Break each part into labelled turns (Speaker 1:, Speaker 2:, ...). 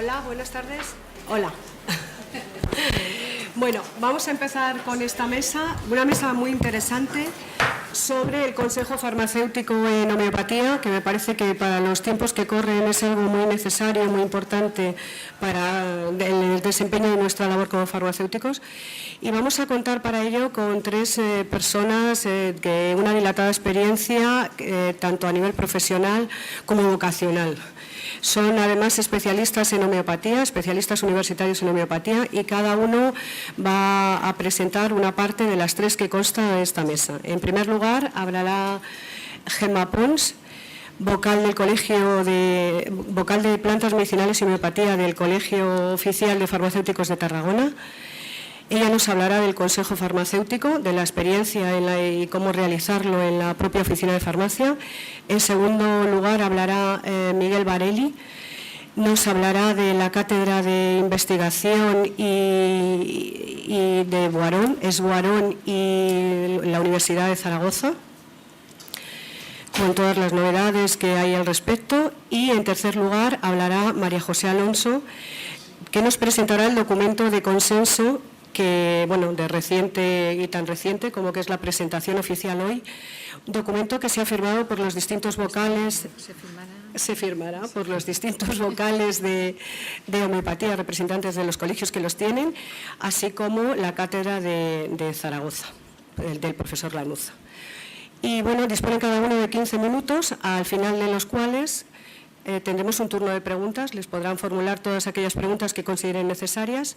Speaker 1: Hola, buenas tardes. Hola. Bueno, vamos a empezar con esta mesa, una mesa muy interesante sobre el Consejo Farmacéutico en Homeopatía, que me parece que para los tiempos que corren es algo muy necesario, muy importante para el desempeño de nuestra labor como farmacéuticos. Y vamos a contar para ello con tres personas de una dilatada experiencia, tanto a nivel profesional como vocacional. Son además especialistas en homeopatía, especialistas universitarios en homeopatía, y cada uno va a presentar una parte de las tres que consta de esta mesa. En primer lugar, hablará Gemma Pons, vocal de Plantas Medicinales y Homeopatía del Colegio Oficial de Farmacéuticos de Tarragona. Ella nos hablará del Consejo Farmacéutico, de la experiencia y cómo realizarlo en la propia oficina de farmacia. En segundo lugar, hablará Miguel Barelli. Nos hablará de la Cátedra de Investigación y de Boarón, y la Universidad de Zaragoza, con todas las novedades que hay al respecto. Y en tercer lugar, hablará María José Alonso, que nos presentará el documento de consenso que, bueno, de reciente y tan reciente como que es la presentación oficial hoy, documento que se ha firmado por los distintos vocales, se firmará por los distintos vocales de homeopatía, representantes de los colegios que los tienen, así como la cátedra de Zaragoza, del profesor Lanuza. Y bueno, disponen cada uno de 15 minutos, al final de los cuales tendremos un turno de preguntas, les podrán formular todas aquellas preguntas que consideren necesarias.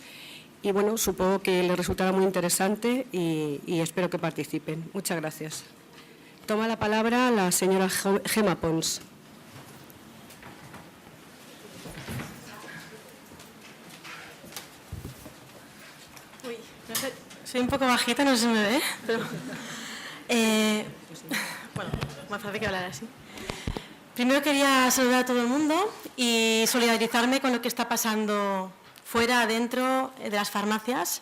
Speaker 1: Y bueno, supongo que les resultará muy interesante y espero que participen. Muchas gracias. Toma la palabra la señora Gemma Pons.
Speaker 2: Uy, no sé, soy un poco bajita, no sé si me ve, pero bueno, más fácil que hablar así. Primero quería saludar a todo el mundo y solidarizarme con lo que está pasando fuera, dentro de las farmacias,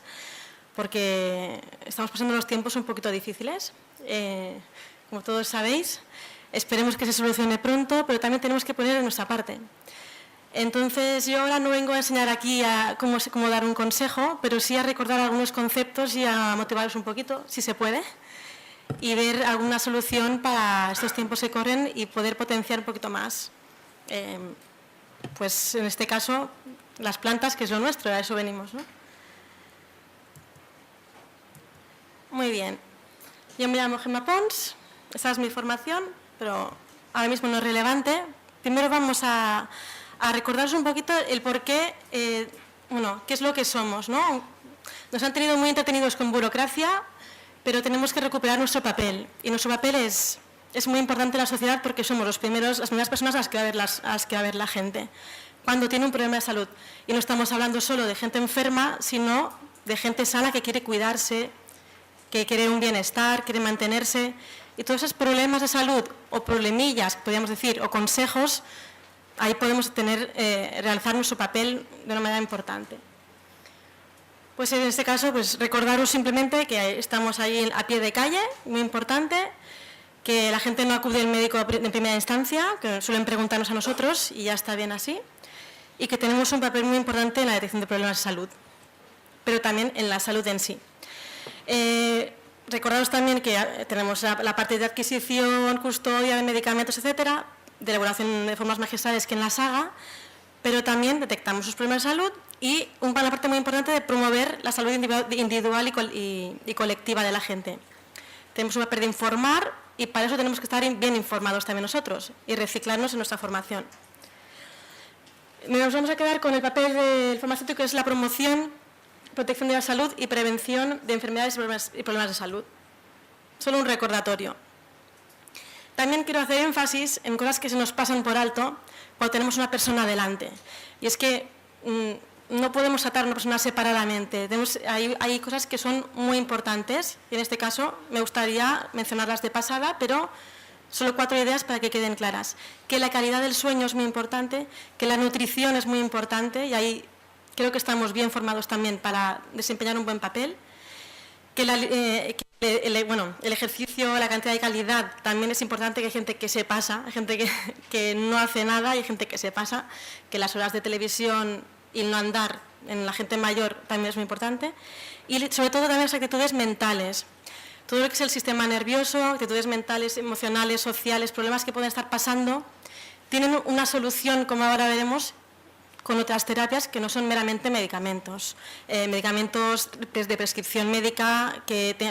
Speaker 2: porque estamos pasando unos tiempos un poquito difíciles. Como todos sabéis, esperemos que se solucione pronto, pero también tenemos que poner de nuestra parte. Entonces, yo ahora no vengo a enseñar aquí cómo dar un consejo, pero sí a recordar algunos conceptos y a motivaros un poquito, si se puede, y ver alguna solución para estos tiempos que corren y poder potenciar un poquito más. Pues en este caso, las plantas, que es lo nuestro, a eso venimos, ¿no? Muy bien. Yo me llamo Gemma Pons, esta es mi formación, pero ahora mismo no es relevante. Primero vamos a recordaros un poquito el porqué, bueno, qué es lo que somos, ¿no? Nos han tenido muy entretenidos con burocracia, pero tenemos que recuperar nuestro papel. Y nuestro papel es muy importante en la sociedad porque somos las primeras personas a las que va a ver la gente cuando tiene un problema de salud. Y no estamos hablando solo de gente enferma, sino de gente sana que quiere cuidarse, que quiere un bienestar, quiere mantenerse. Y todos esos problemas de salud, o problemillas, podríamos decir, o consejos, ahí podemos realizar nuestro papel de una manera importante. Pues en este caso, pues recordaros simplemente que estamos ahí a pie de calle, muy importante, que la gente no acude al médico de primera instancia, que suelen preguntarnos a nosotros y ya está bien así, y que tenemos un papel muy importante en la detección de problemas de salud, pero también en la salud en sí. Recordaros también que tenemos la parte de adquisición, custodia de medicamentos, etcétera, de elaboración de formas magistrales que en la saga, pero también detectamos los problemas de salud y una parte muy importante de promover la salud individual y colectiva de la gente. Tenemos un papel de informar y para eso tenemos que estar bien informados también nosotros y reciclarnos en nuestra formación. Nos vamos a quedar con el papel del farmacéutico, que es la promoción, protección de la salud y prevención de enfermedades y problemas de salud. Solo un recordatorio. También quiero hacer énfasis en cosas que se nos pasan por alto cuando tenemos una persona delante. Y es que no podemos tratar a una persona separadamente. Hay cosas que son muy importantes y en este caso me gustaría mencionarlas de pasada, pero solo 4 ideas para que queden claras. Que la calidad del sueño es muy importante, que la nutrición es muy importante y ahí creo que estamos bien formados también para desempeñar un buen papel. el ejercicio, la cantidad y calidad también es importante, que hay gente que se pasa, hay gente que no hace nada y hay gente que se pasa, que las horas de televisión y el no andar en la gente mayor también es muy importante, y sobre todo también las actitudes mentales. Todo lo que es el sistema nervioso, actitudes mentales, emocionales, sociales, problemas que pueden estar pasando, tienen una solución, como ahora veremos, con otras terapias que no son meramente medicamentos. Medicamentos de prescripción médica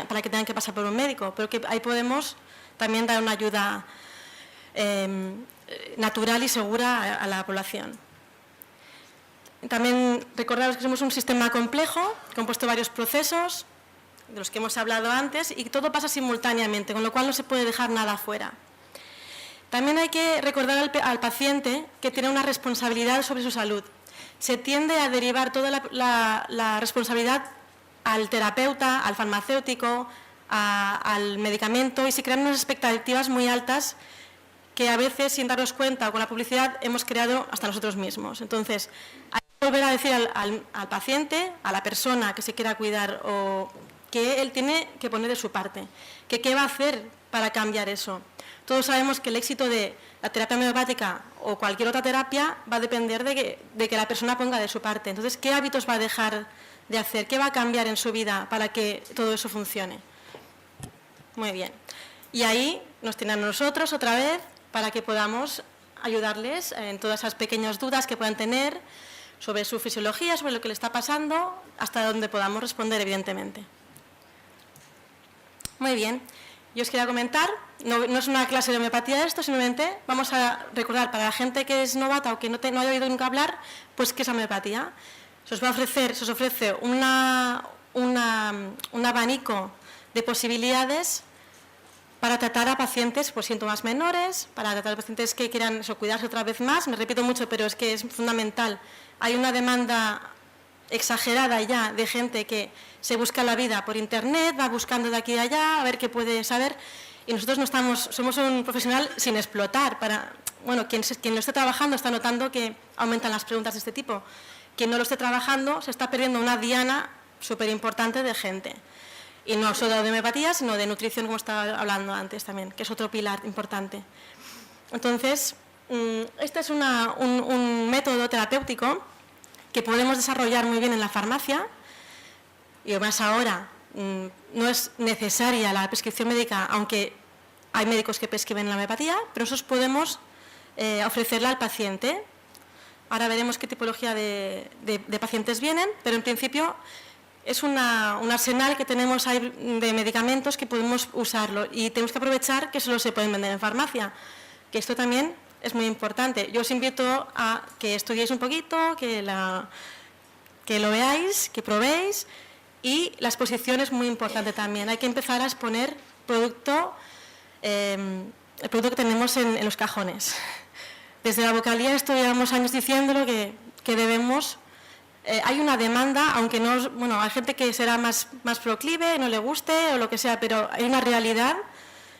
Speaker 2: para que tengan que pasar por un médico, pero que ahí podemos también dar una ayuda natural y segura a la población. También recordaros que somos un sistema complejo, compuesto de varios procesos, de los que hemos hablado antes, y todo pasa simultáneamente, con lo cual no se puede dejar nada fuera. También hay que recordar al paciente que tiene una responsabilidad sobre su salud. Se tiende a derivar toda la responsabilidad al terapeuta, al farmacéutico, al medicamento, y se crean unas expectativas muy altas que a veces, sin darnos cuenta o con la publicidad, hemos creado hasta nosotros mismos. Entonces, hay que volver a decir al paciente, a la persona que se quiera cuidar, o que él tiene que poner de su parte, que qué va a hacer para cambiar eso. Todos sabemos que el éxito de la terapia homeopática o cualquier otra terapia va a depender de que la persona ponga de su parte. Entonces, ¿qué hábitos va a dejar de hacer? ¿Qué va a cambiar en su vida para que todo eso funcione? Muy bien. Y ahí nos tienen a nosotros otra vez para que podamos ayudarles en todas esas pequeñas dudas que puedan tener sobre su fisiología, sobre lo que le está pasando, hasta donde podamos responder, evidentemente. Muy bien. Yo os quería comentar, no es una clase de homeopatía esto, simplemente vamos a recordar para la gente que es novata o que no haya oído nunca hablar, pues qué es la homeopatía. Se os ofrece un abanico de posibilidades para tratar a pacientes por síntomas menores, para tratar a pacientes que quieran cuidarse otra vez más. Me repito mucho, pero es que es fundamental. Hay una demanda exagerada ya de gente que se busca la vida por internet, va buscando de aquí y allá a ver qué puede saber, y nosotros somos un profesional sin explotar. Quien lo esté trabajando está notando que aumentan las preguntas de este tipo. Quien no lo esté trabajando se está perdiendo una diana súper importante de gente, y no solo de homeopatía, sino de nutrición, como estaba hablando antes también, que es otro pilar importante. Entonces, este es un método terapéutico que podemos desarrollar muy bien en la farmacia, y además ahora no es necesaria la prescripción médica, aunque hay médicos que prescriben la homeopatía, pero nosotros podemos ofrecerla al paciente. Ahora veremos qué tipología de pacientes vienen, pero en principio es un arsenal que tenemos ahí de medicamentos que podemos usarlo, y tenemos que aprovechar que solo se pueden vender en farmacia, que esto también es muy importante. Yo os invito a que estudiéis un poquito, que lo veáis, que probéis, y la exposición es muy importante también. Hay que empezar a exponer el producto que tenemos en los cajones. Desde la vocalía esto llevamos años diciéndolo, que debemos. Hay una demanda, aunque no, hay gente que será más proclive, no le guste o lo que sea, pero hay una realidad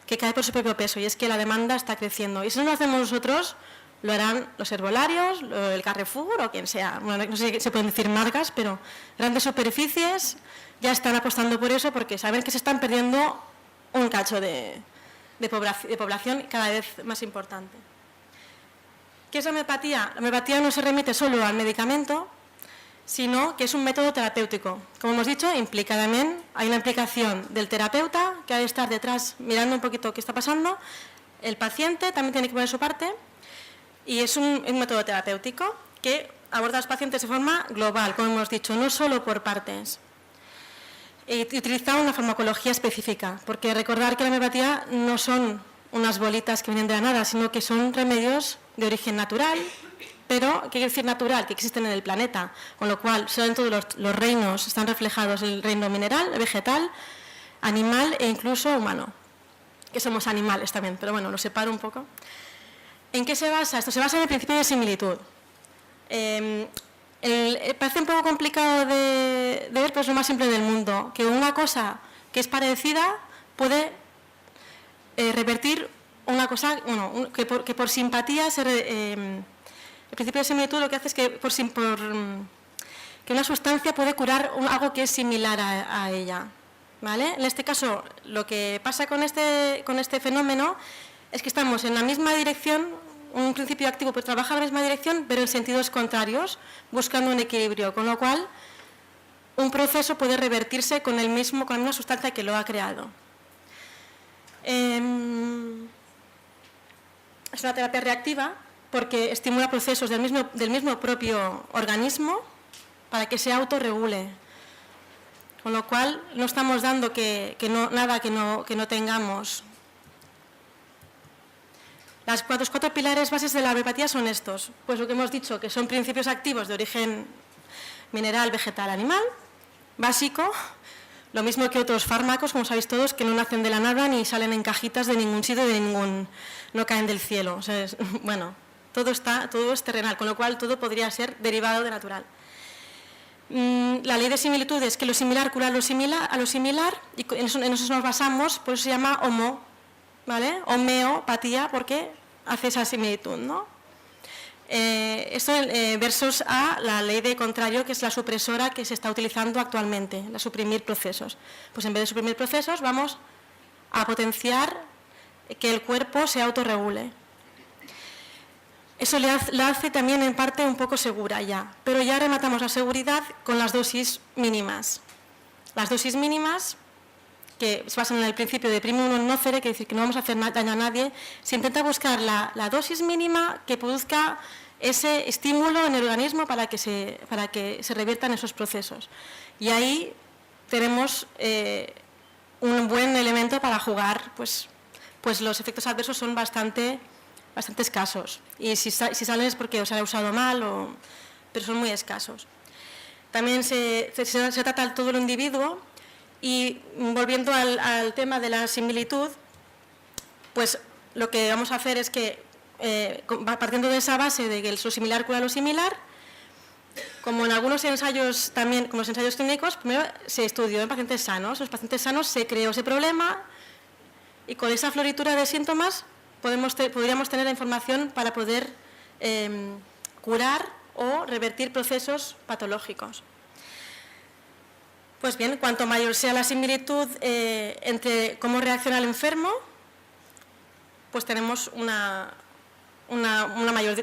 Speaker 2: que cae por su propio peso, y es que la demanda está creciendo. Y si no lo hacemos nosotros, lo harán los herbolarios, el Carrefour o quien sea. Bueno, no sé si se pueden decir marcas, pero grandes superficies ya están apostando por eso, porque saben que se están perdiendo un cacho de población cada vez más importante. ¿Qué es la homeopatía? La homeopatía no se remite solo al medicamento, sino que es un método terapéutico. Como hemos dicho, implica también, hay una implicación del terapeuta, que ha de estar detrás mirando un poquito qué está pasando. El paciente también tiene que poner su parte, y es un método terapéutico que aborda a los pacientes de forma global, como hemos dicho, no solo por partes. Y utiliza una farmacología específica, porque recordar que la homeopatía no son unas bolitas que vienen de la nada, sino que son remedios de origen natural, pero, ¿qué quiere decir natural? Que existen en el planeta, con lo cual son en todos los reinos, están reflejados el reino mineral, vegetal, animal e incluso humano, que somos animales también, pero bueno, lo separo un poco. ¿En qué se basa esto? Se basa en el principio de similitud. Parece un poco complicado de ver, pero es lo más simple del mundo, que una cosa que es parecida puede revertir una cosa, que por simpatía el principio de similitud lo que hace es que que una sustancia puede curar algo que es similar a ella. ¿vale? En este caso, lo que pasa con este fenómeno es que estamos en la misma dirección, un principio activo pues trabaja en la misma dirección, pero en sentidos contrarios, buscando un equilibrio, con lo cual un proceso puede revertirse con la misma sustancia que lo ha creado. Es una terapia reactiva porque estimula procesos del mismo propio organismo para que se autorregule. Con lo cual, no estamos dando nada que no tengamos. Los cuatro pilares bases de la homeopatía son estos. Pues lo que hemos dicho, que son principios activos de origen mineral, vegetal, animal, básico. Lo mismo que otros fármacos, como sabéis todos, que no nacen de la nada ni salen en cajitas de ningún sitio, no caen del cielo. O sea, bueno, todo es terrenal, con lo cual todo podría ser derivado de natural. La ley de similitud es que lo similar cura a lo similar y en eso nos basamos, por eso se llama ¿vale? Homeopatía, porque hace esa similitud, ¿no? Esto versus a la ley de contrario, que es la supresora que se está utilizando actualmente, la suprimir procesos. Pues en vez de suprimir procesos vamos a potenciar que el cuerpo se autorregule. Eso la hace también en parte un poco segura ya, pero ya rematamos la seguridad con las dosis mínimas. Las dosis mínimas, que se basan en el principio de primum non nocere, que decir que no vamos a hacer daño a nadie, se intenta buscar la dosis mínima que produzca ese estímulo en el organismo para que se reviertan esos procesos. Y ahí tenemos un buen elemento para jugar, pues los efectos adversos son bastante escasos. Y si salen es porque os han usado mal, pero son muy escasos. También se trata todo el individuo y volviendo al tema de la similitud, pues lo que vamos a hacer es que partiendo de esa base de que lo similar cura lo similar, como en algunos ensayos también, como los ensayos clínicos, primero se estudió en pacientes sanos. En los pacientes sanos se creó ese problema y con esa floritura de síntomas podríamos tener la información para poder curar o revertir procesos patológicos. Pues bien, cuanto mayor sea la similitud entre cómo reacciona el enfermo, pues tenemos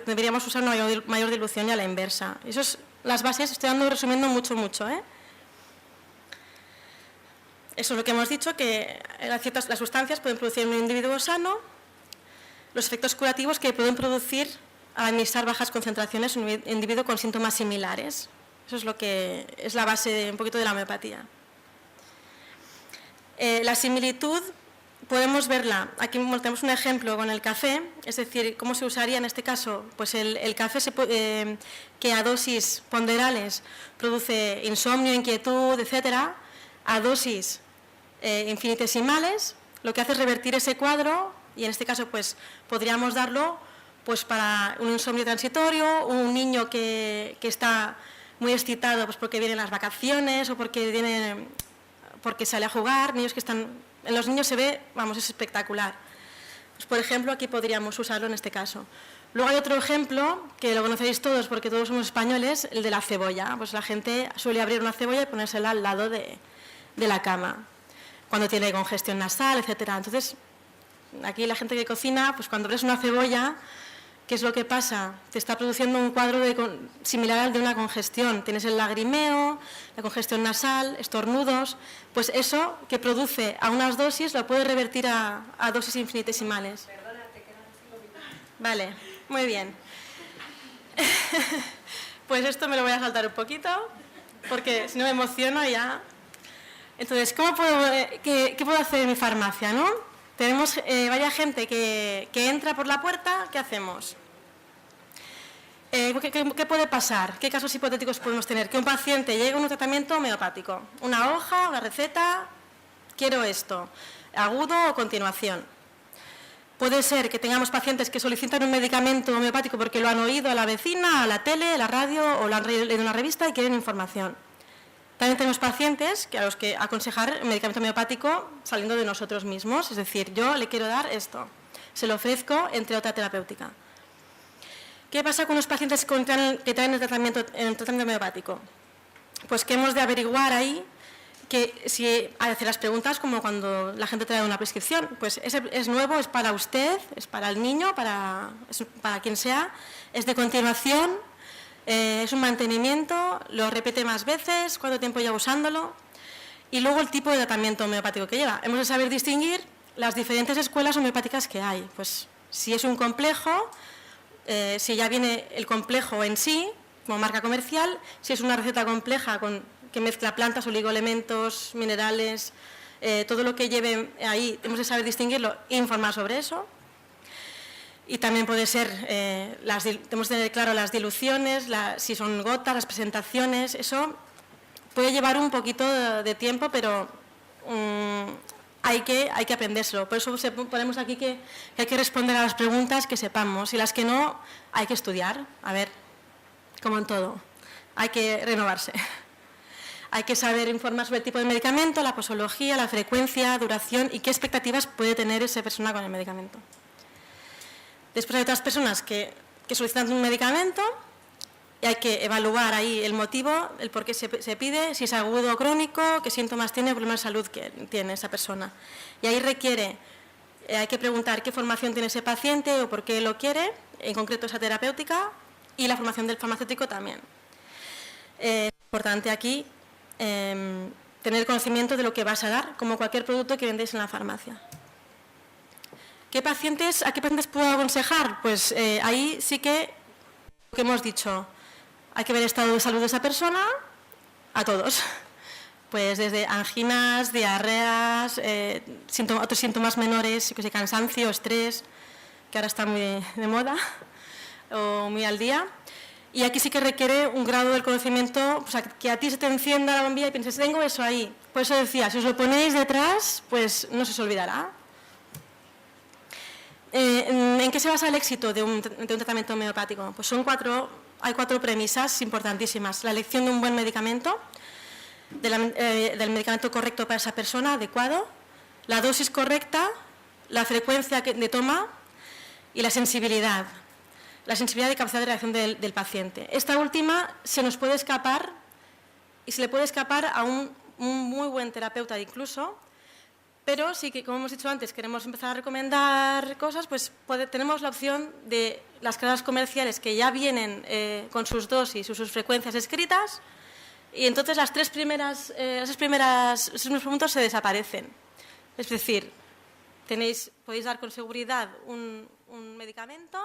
Speaker 2: deberíamos usar una mayor dilución y a la inversa. Eso es las bases, estoy resumiendo mucho, ¿eh? Eso es lo que hemos dicho, que las sustancias pueden producir en un individuo sano los efectos curativos que pueden producir al administrar bajas concentraciones en un individuo con síntomas similares. Eso es lo que es la base un poquito de la homeopatía. La similitud podemos verla, aquí tenemos un ejemplo con el café, es decir, cómo se usaría en este caso, pues el café que a dosis ponderales produce insomnio, inquietud, etcétera, a dosis infinitesimales, lo que hace es revertir ese cuadro y en este caso pues podríamos darlo pues para un insomnio transitorio, un niño que está muy excitado pues porque vienen las vacaciones o porque sale a jugar, niños que están... En los niños se ve, vamos, es espectacular. Pues, por ejemplo, aquí podríamos usarlo en este caso. Luego hay otro ejemplo, que lo conocéis todos porque todos somos españoles, el de la cebolla. Pues la gente suele abrir una cebolla y ponérsela al lado de la cama, cuando tiene congestión nasal, etcétera. Entonces, aquí la gente que cocina, pues cuando abres una cebolla, ¿qué es lo que pasa? Te está produciendo un cuadro similar al de una congestión. Tienes el lagrimeo, la congestión nasal, estornudos. Pues eso que produce a unas dosis lo puede revertir a dosis infinitesimales. Perdona, te quedan 5 minutos. Vale, muy bien. Pues esto me lo voy a saltar un poquito, porque si no me emociono ya. Entonces, ¿qué puedo hacer en mi farmacia, no? Tenemos varias gente que entra por la puerta, ¿qué hacemos? ¿Qué puede pasar? ¿Qué casos hipotéticos podemos tener? Que un paciente llegue a un tratamiento homeopático, una hoja, una receta, quiero esto, agudo o continuación. Puede ser que tengamos pacientes que solicitan un medicamento homeopático porque lo han oído a la vecina, a la tele, a la radio o lo han leído en una revista y quieren información. También tenemos pacientes a los que aconsejar medicamento homeopático saliendo de nosotros mismos, es decir, yo le quiero dar esto, se lo ofrezco entre otra terapéutica. ¿Qué pasa con los pacientes que traen el tratamiento homeopático? Pues que hemos de averiguar ahí que si hace las preguntas como cuando la gente trae una prescripción, pues es nuevo, es para usted, es para el niño, para quien sea, es de continuación, es un mantenimiento, lo repite más veces, cuánto tiempo lleva usándolo y luego el tipo de tratamiento homeopático que lleva. Hemos de saber distinguir las diferentes escuelas homeopáticas que hay, pues si es un complejo, si ya viene el complejo en sí, como marca comercial, si es una receta compleja que mezcla plantas, oligoelementos, minerales, todo lo que lleve ahí, hemos de saber distinguirlo e informar sobre eso. Y también puede ser, tenemos que tener claro las diluciones, si son gotas, las presentaciones, eso puede llevar un poquito de tiempo, pero hay que aprendérselo. Por eso ponemos aquí que hay que responder a las preguntas que sepamos y las que no, hay que estudiar, a ver, como en todo, hay que renovarse. Hay que saber informar sobre el tipo de medicamento, la posología, la frecuencia, duración y qué expectativas puede tener esa persona con el medicamento. Después hay otras personas que solicitan un medicamento y hay que evaluar ahí el motivo, el por qué se pide, si es agudo o crónico, qué síntomas tiene, problemas de salud que tiene esa persona. Y ahí hay que preguntar qué formación tiene ese paciente o por qué lo quiere, en concreto esa terapéutica, y la formación del farmacéutico también. Es importante aquí tener conocimiento de lo que vas a dar, como cualquier producto que vendéis en la farmacia. ¿A qué pacientes puedo aconsejar? Pues ahí sí que lo que hemos dicho, hay que ver el estado de salud de esa persona, a todos. Pues desde anginas, diarreas, otros síntomas menores, cansancio, estrés, que ahora está muy de moda, o muy al día. Y aquí sí que requiere un grado del conocimiento, o sea, que a ti se te encienda la bombilla y pienses, tengo eso ahí. Por eso decía, si os lo ponéis detrás, pues no se os olvidará. ¿En qué se basa el éxito de un tratamiento homeopático? Pues hay cuatro premisas importantísimas. La elección de un buen medicamento, del medicamento correcto para esa persona, adecuado, la dosis correcta, la frecuencia de toma y la sensibilidad. La sensibilidad y capacidad de reacción del paciente. Esta última se nos puede escapar y se le puede escapar a un muy buen terapeuta incluso, pero sí que, como hemos dicho antes, queremos empezar a recomendar cosas, pues tenemos la opción de las casas comerciales que ya vienen con sus dosis y sus frecuencias escritas y entonces esos tres primeros puntos se desaparecen. Es decir, podéis dar con seguridad un medicamento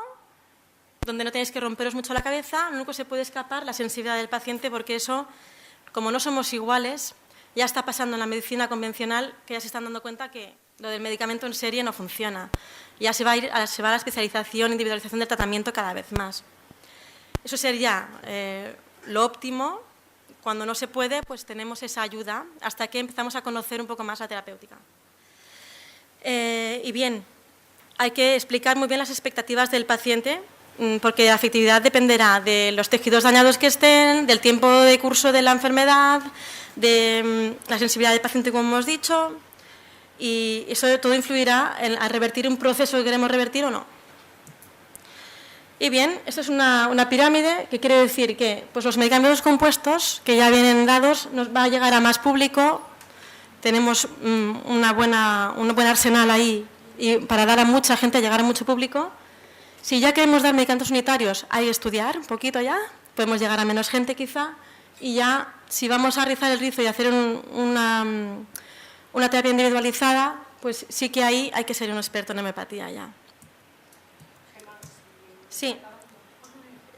Speaker 2: donde no tenéis que romperos mucho la cabeza, lo único que se puede escapar la sensibilidad del paciente, porque eso, como no somos iguales, ya está pasando en la medicina convencional, que ya se están dando cuenta que lo del medicamento en serie no funciona. Ya se va a la especialización, individualización del tratamiento cada vez más. Eso sería lo óptimo. Cuando no se puede, pues tenemos esa ayuda hasta que empezamos a conocer un poco más la terapéutica. Y bien, hay que explicar muy bien las expectativas del paciente, porque la efectividad dependerá de los tejidos dañados que estén, del tiempo de curso de la enfermedad, de la sensibilidad del paciente, como hemos dicho, y eso todo influirá a revertir un proceso que queremos revertir o no. Y bien, esto es una pirámide que quiere decir que pues los medicamentos compuestos que ya vienen dados nos va a llegar a más público, tenemos un buen arsenal ahí y para dar a mucha gente, llegar a mucho público. Si ya queremos dar medicamentos unitarios, hay que estudiar un poquito ya, podemos llegar a menos gente quizá, y ya si vamos a rizar el rizo y hacer una terapia individualizada, pues sí que ahí hay que ser un experto en homeopatía ya. Sí,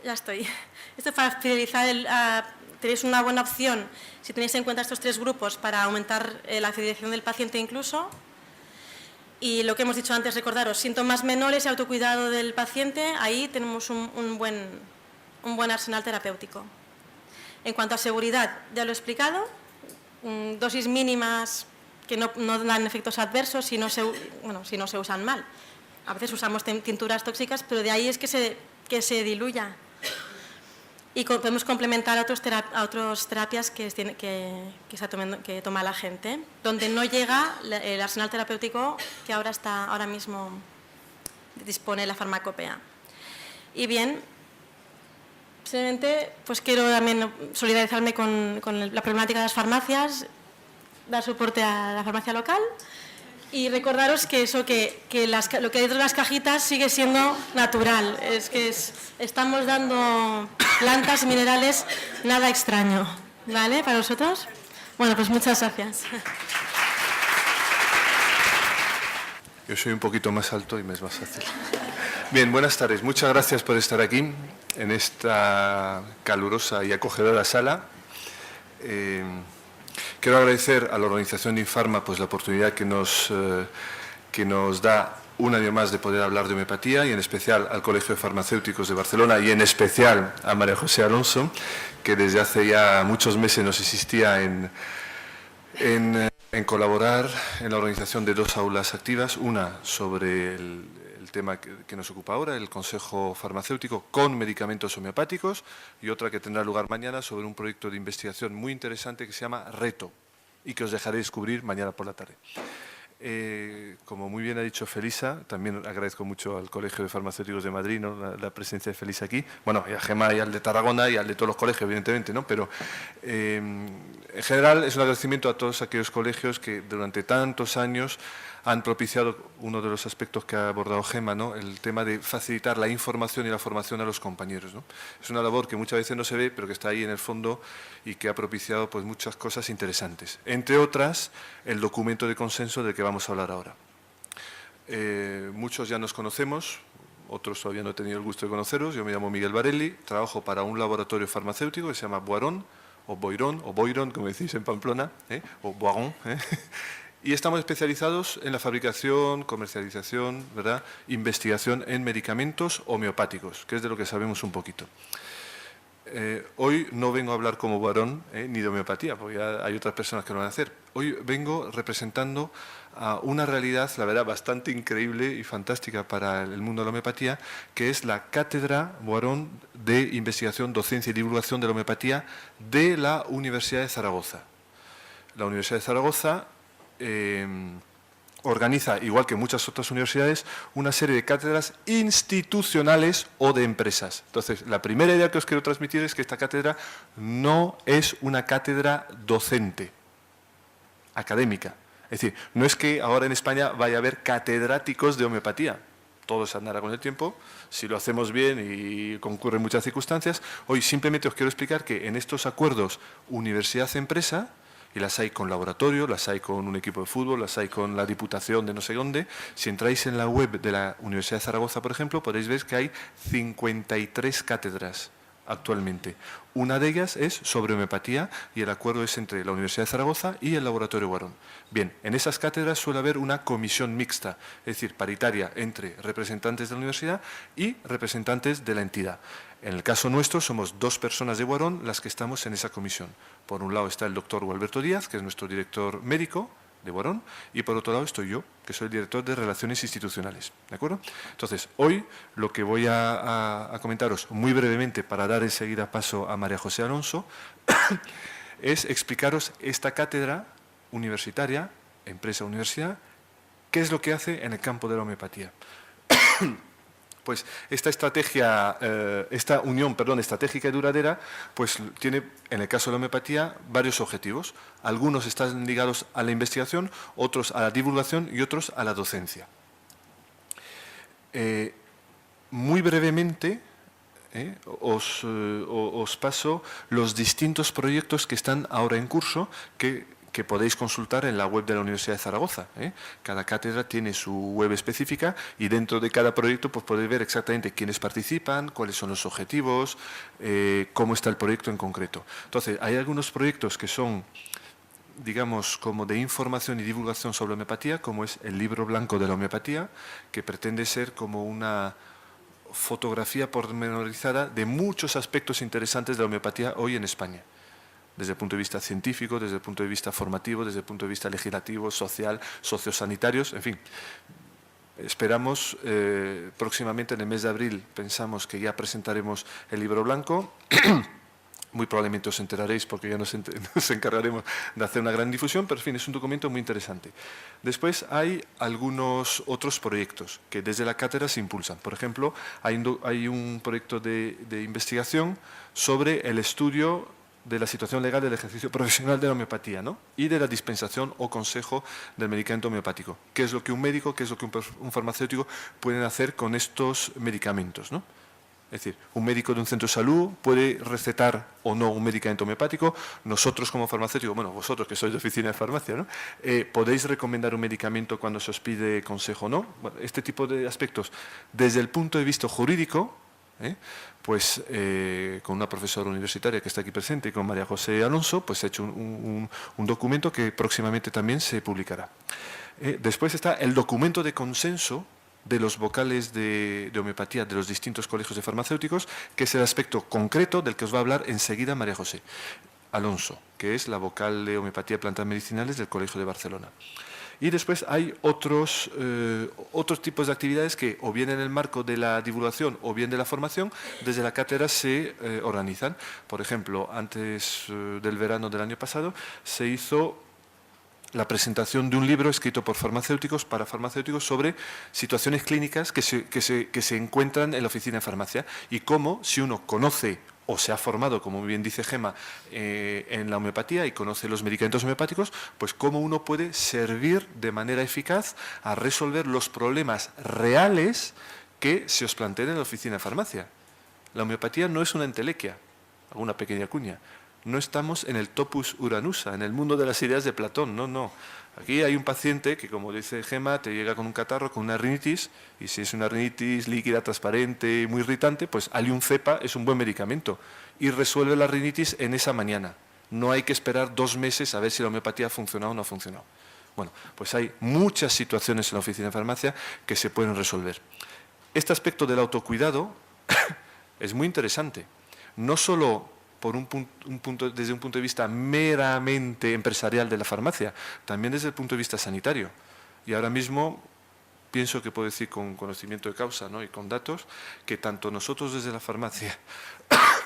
Speaker 2: ya estoy. Esto es para fidelizar, tenéis una buena opción si tenéis en cuenta estos tres grupos para aumentar la fidelización del paciente incluso. Y lo que hemos dicho antes, recordaros, síntomas menores y autocuidado del paciente, ahí tenemos un buen arsenal terapéutico. En cuanto a seguridad, ya lo he explicado, dosis mínimas que no dan efectos adversos si no se usan mal. A veces usamos tinturas tóxicas, pero de ahí es que se diluya. Y podemos complementar a otras terapias que toma la gente, donde no llega el arsenal terapéutico que ahora mismo dispone la farmacopea. Y bien, simplemente pues quiero también solidarizarme con la problemática de las farmacias. dar soporte a la farmacia local y recordaros que eso que lo que hay dentro de las cajitas sigue siendo natural. Estamos dando plantas y minerales, nada extraño. ¿Vale? ¿Para vosotros? Bueno, pues muchas gracias.
Speaker 3: Yo soy un poquito más alto y me es más fácil. Bien, buenas tardes. Muchas gracias por estar aquí en esta calurosa y acogedora sala. Quiero agradecer a la organización de Infarma pues, la oportunidad que nos da un año más de poder hablar de homeopatía y en especial al Colegio de Farmacéuticos de Barcelona y en especial a María José Alonso, que desde hace ya muchos meses nos insistía en colaborar en la organización de 2 aulas activas, una sobre el tema que nos ocupa ahora, el Consejo Farmacéutico con medicamentos homeopáticos, y otra que tendrá lugar mañana sobre un proyecto de investigación muy interesante que se llama Reto y que os dejaré descubrir mañana por la tarde. Como muy bien ha dicho Felisa, también agradezco mucho al Colegio de Farmacéuticos de Madrid, ¿no? la presencia de Felisa aquí, bueno, y a Gemma y al de Tarragona y al de todos los colegios, evidentemente, ¿no? Pero en general es un agradecimiento a todos aquellos colegios que durante tantos años han propiciado uno de los aspectos que ha abordado Gemma, ¿no? El tema de facilitar la información y la formación a los compañeros, ¿no? Es una labor que muchas veces no se ve, pero que está ahí en el fondo y que ha propiciado pues, muchas cosas interesantes. Entre otras, el documento de consenso del que vamos a hablar ahora. Muchos ya nos conocemos, otros todavía no he tenido el gusto de conoceros. Yo me llamo Miguel Barelli, trabajo para un laboratorio farmacéutico que se llama Boiron, o Boiron, como decís en Pamplona, o Boiron, y estamos especializados en la fabricación, comercialización, ¿verdad? Investigación en medicamentos homeopáticos, que es de lo que sabemos un poquito. Hoy no vengo a hablar como varón ni de homeopatía, porque ya hay otras personas que lo van a hacer. Hoy vengo representando a una realidad, la verdad, bastante increíble y fantástica para el mundo de la homeopatía, que es la Cátedra Boiron de Investigación, Docencia y Divulgación de la Homeopatía de la Universidad de Zaragoza. La Universidad de Zaragoza organiza, igual que muchas otras universidades, una serie de cátedras institucionales o de empresas. Entonces, la primera idea que os quiero transmitir es que esta cátedra no es una cátedra docente, académica. Es decir, no es que ahora en España vaya a haber catedráticos de homeopatía. Todo se andará con el tiempo, si lo hacemos bien y concurren muchas circunstancias. Hoy simplemente os quiero explicar que en estos acuerdos universidad-empresa, y las hay con laboratorio, las hay con un equipo de fútbol, las hay con la Diputación de no sé dónde. Si entráis en la web de la Universidad de Zaragoza, por ejemplo, podéis ver que hay 53 cátedras actualmente. Una de ellas es sobre homeopatía y el acuerdo es entre la Universidad de Zaragoza y el Laboratorio Boiron. Bien, en esas cátedras suele haber una comisión mixta, es decir, paritaria entre representantes de la universidad y representantes de la entidad. En el caso nuestro somos 2 personas de Boiron las que estamos en esa comisión. Por un lado está el doctor Gualberto Díaz, que es nuestro director médico de Boiron, y por otro lado estoy yo, que soy el director de Relaciones Institucionales. ¿De acuerdo? Entonces, hoy lo que voy a comentaros muy brevemente para dar enseguida paso a María José Alonso es explicaros esta cátedra universitaria, empresa-universidad, qué es lo que hace en el campo de la homeopatía. Pues esta estrategia, esta unión, estratégica y duradera, pues tiene, en el caso de la homeopatía, varios objetivos. Algunos están ligados a la investigación, otros a la divulgación y otros a la docencia. Muy brevemente os paso los distintos proyectos que están ahora en curso, que podéis consultar en la web de la Universidad de Zaragoza. Cada cátedra tiene su web específica y dentro de cada proyecto pues podéis ver exactamente quiénes participan, cuáles son los objetivos, cómo está el proyecto en concreto. Entonces, hay algunos proyectos que son, digamos, como de información y divulgación sobre homeopatía, como es el libro blanco de la homeopatía, que pretende ser como una fotografía pormenorizada de muchos aspectos interesantes de la homeopatía hoy en España. Desde el punto de vista científico, desde el punto de vista formativo, desde el punto de vista legislativo, social, sociosanitarios, en fin. Esperamos, próximamente en el mes de abril, pensamos que ya presentaremos el libro blanco. Muy probablemente os enteraréis porque ya nos encargaremos de hacer una gran difusión, pero en fin, es un documento muy interesante. Después hay algunos otros proyectos que desde la cátedra se impulsan. Por ejemplo, hay un proyecto de investigación sobre el estudio de la situación legal del ejercicio profesional de la homeopatía, ¿no? Y de la dispensación o consejo del medicamento homeopático. ¿Qué es lo que un médico, qué es lo que un farmacéutico pueden hacer con estos medicamentos, ¿no? Es decir, un médico de un centro de salud puede recetar o no un medicamento homeopático. Nosotros como farmacéuticos, bueno, vosotros que sois de oficina de farmacia, ¿no? ¿Podéis recomendar un medicamento cuando se os pide consejo o no? Bueno, este tipo de aspectos, desde el punto de vista jurídico, pues con una profesora universitaria que está aquí presente y con María José Alonso, pues he hecho un documento que próximamente también se publicará. Después está el documento de consenso de los vocales de homeopatía de los distintos colegios de farmacéuticos, que es el aspecto concreto del que os va a hablar enseguida María José Alonso, que es la vocal de homeopatía de plantas medicinales del Colegio de Barcelona. Y después hay otros tipos de actividades que o bien en el marco de la divulgación o bien de la formación, desde la cátedra se organizan. Por ejemplo, antes del verano del año pasado se hizo la presentación de un libro escrito por farmacéuticos para farmacéuticos sobre situaciones clínicas que se encuentran en la oficina de farmacia y cómo, si uno conoce o se ha formado, como bien dice Gemma, en la homeopatía y conoce los medicamentos homeopáticos, pues cómo uno puede servir de manera eficaz a resolver los problemas reales que se os planteen en la oficina de farmacia. La homeopatía no es una entelequia, alguna pequeña cuña. No estamos en el topus uranusa, en el mundo de las ideas de Platón, no. Aquí hay un paciente que, como dice Gemma, te llega con un catarro, con una rinitis, y si es una rinitis líquida, transparente, muy irritante, pues Allium cepa es un buen medicamento y resuelve la rinitis en esa mañana. No hay que esperar 2 meses a ver si la homeopatía ha funcionado o no ha funcionado. Bueno, pues hay muchas situaciones en la oficina de farmacia que se pueden resolver. Este aspecto del autocuidado es muy interesante, no solo desde un punto de vista meramente empresarial de la farmacia, también desde el punto de vista sanitario. Y ahora mismo pienso que puedo decir con conocimiento de causa, ¿no? Y con datos, que tanto nosotros desde la farmacia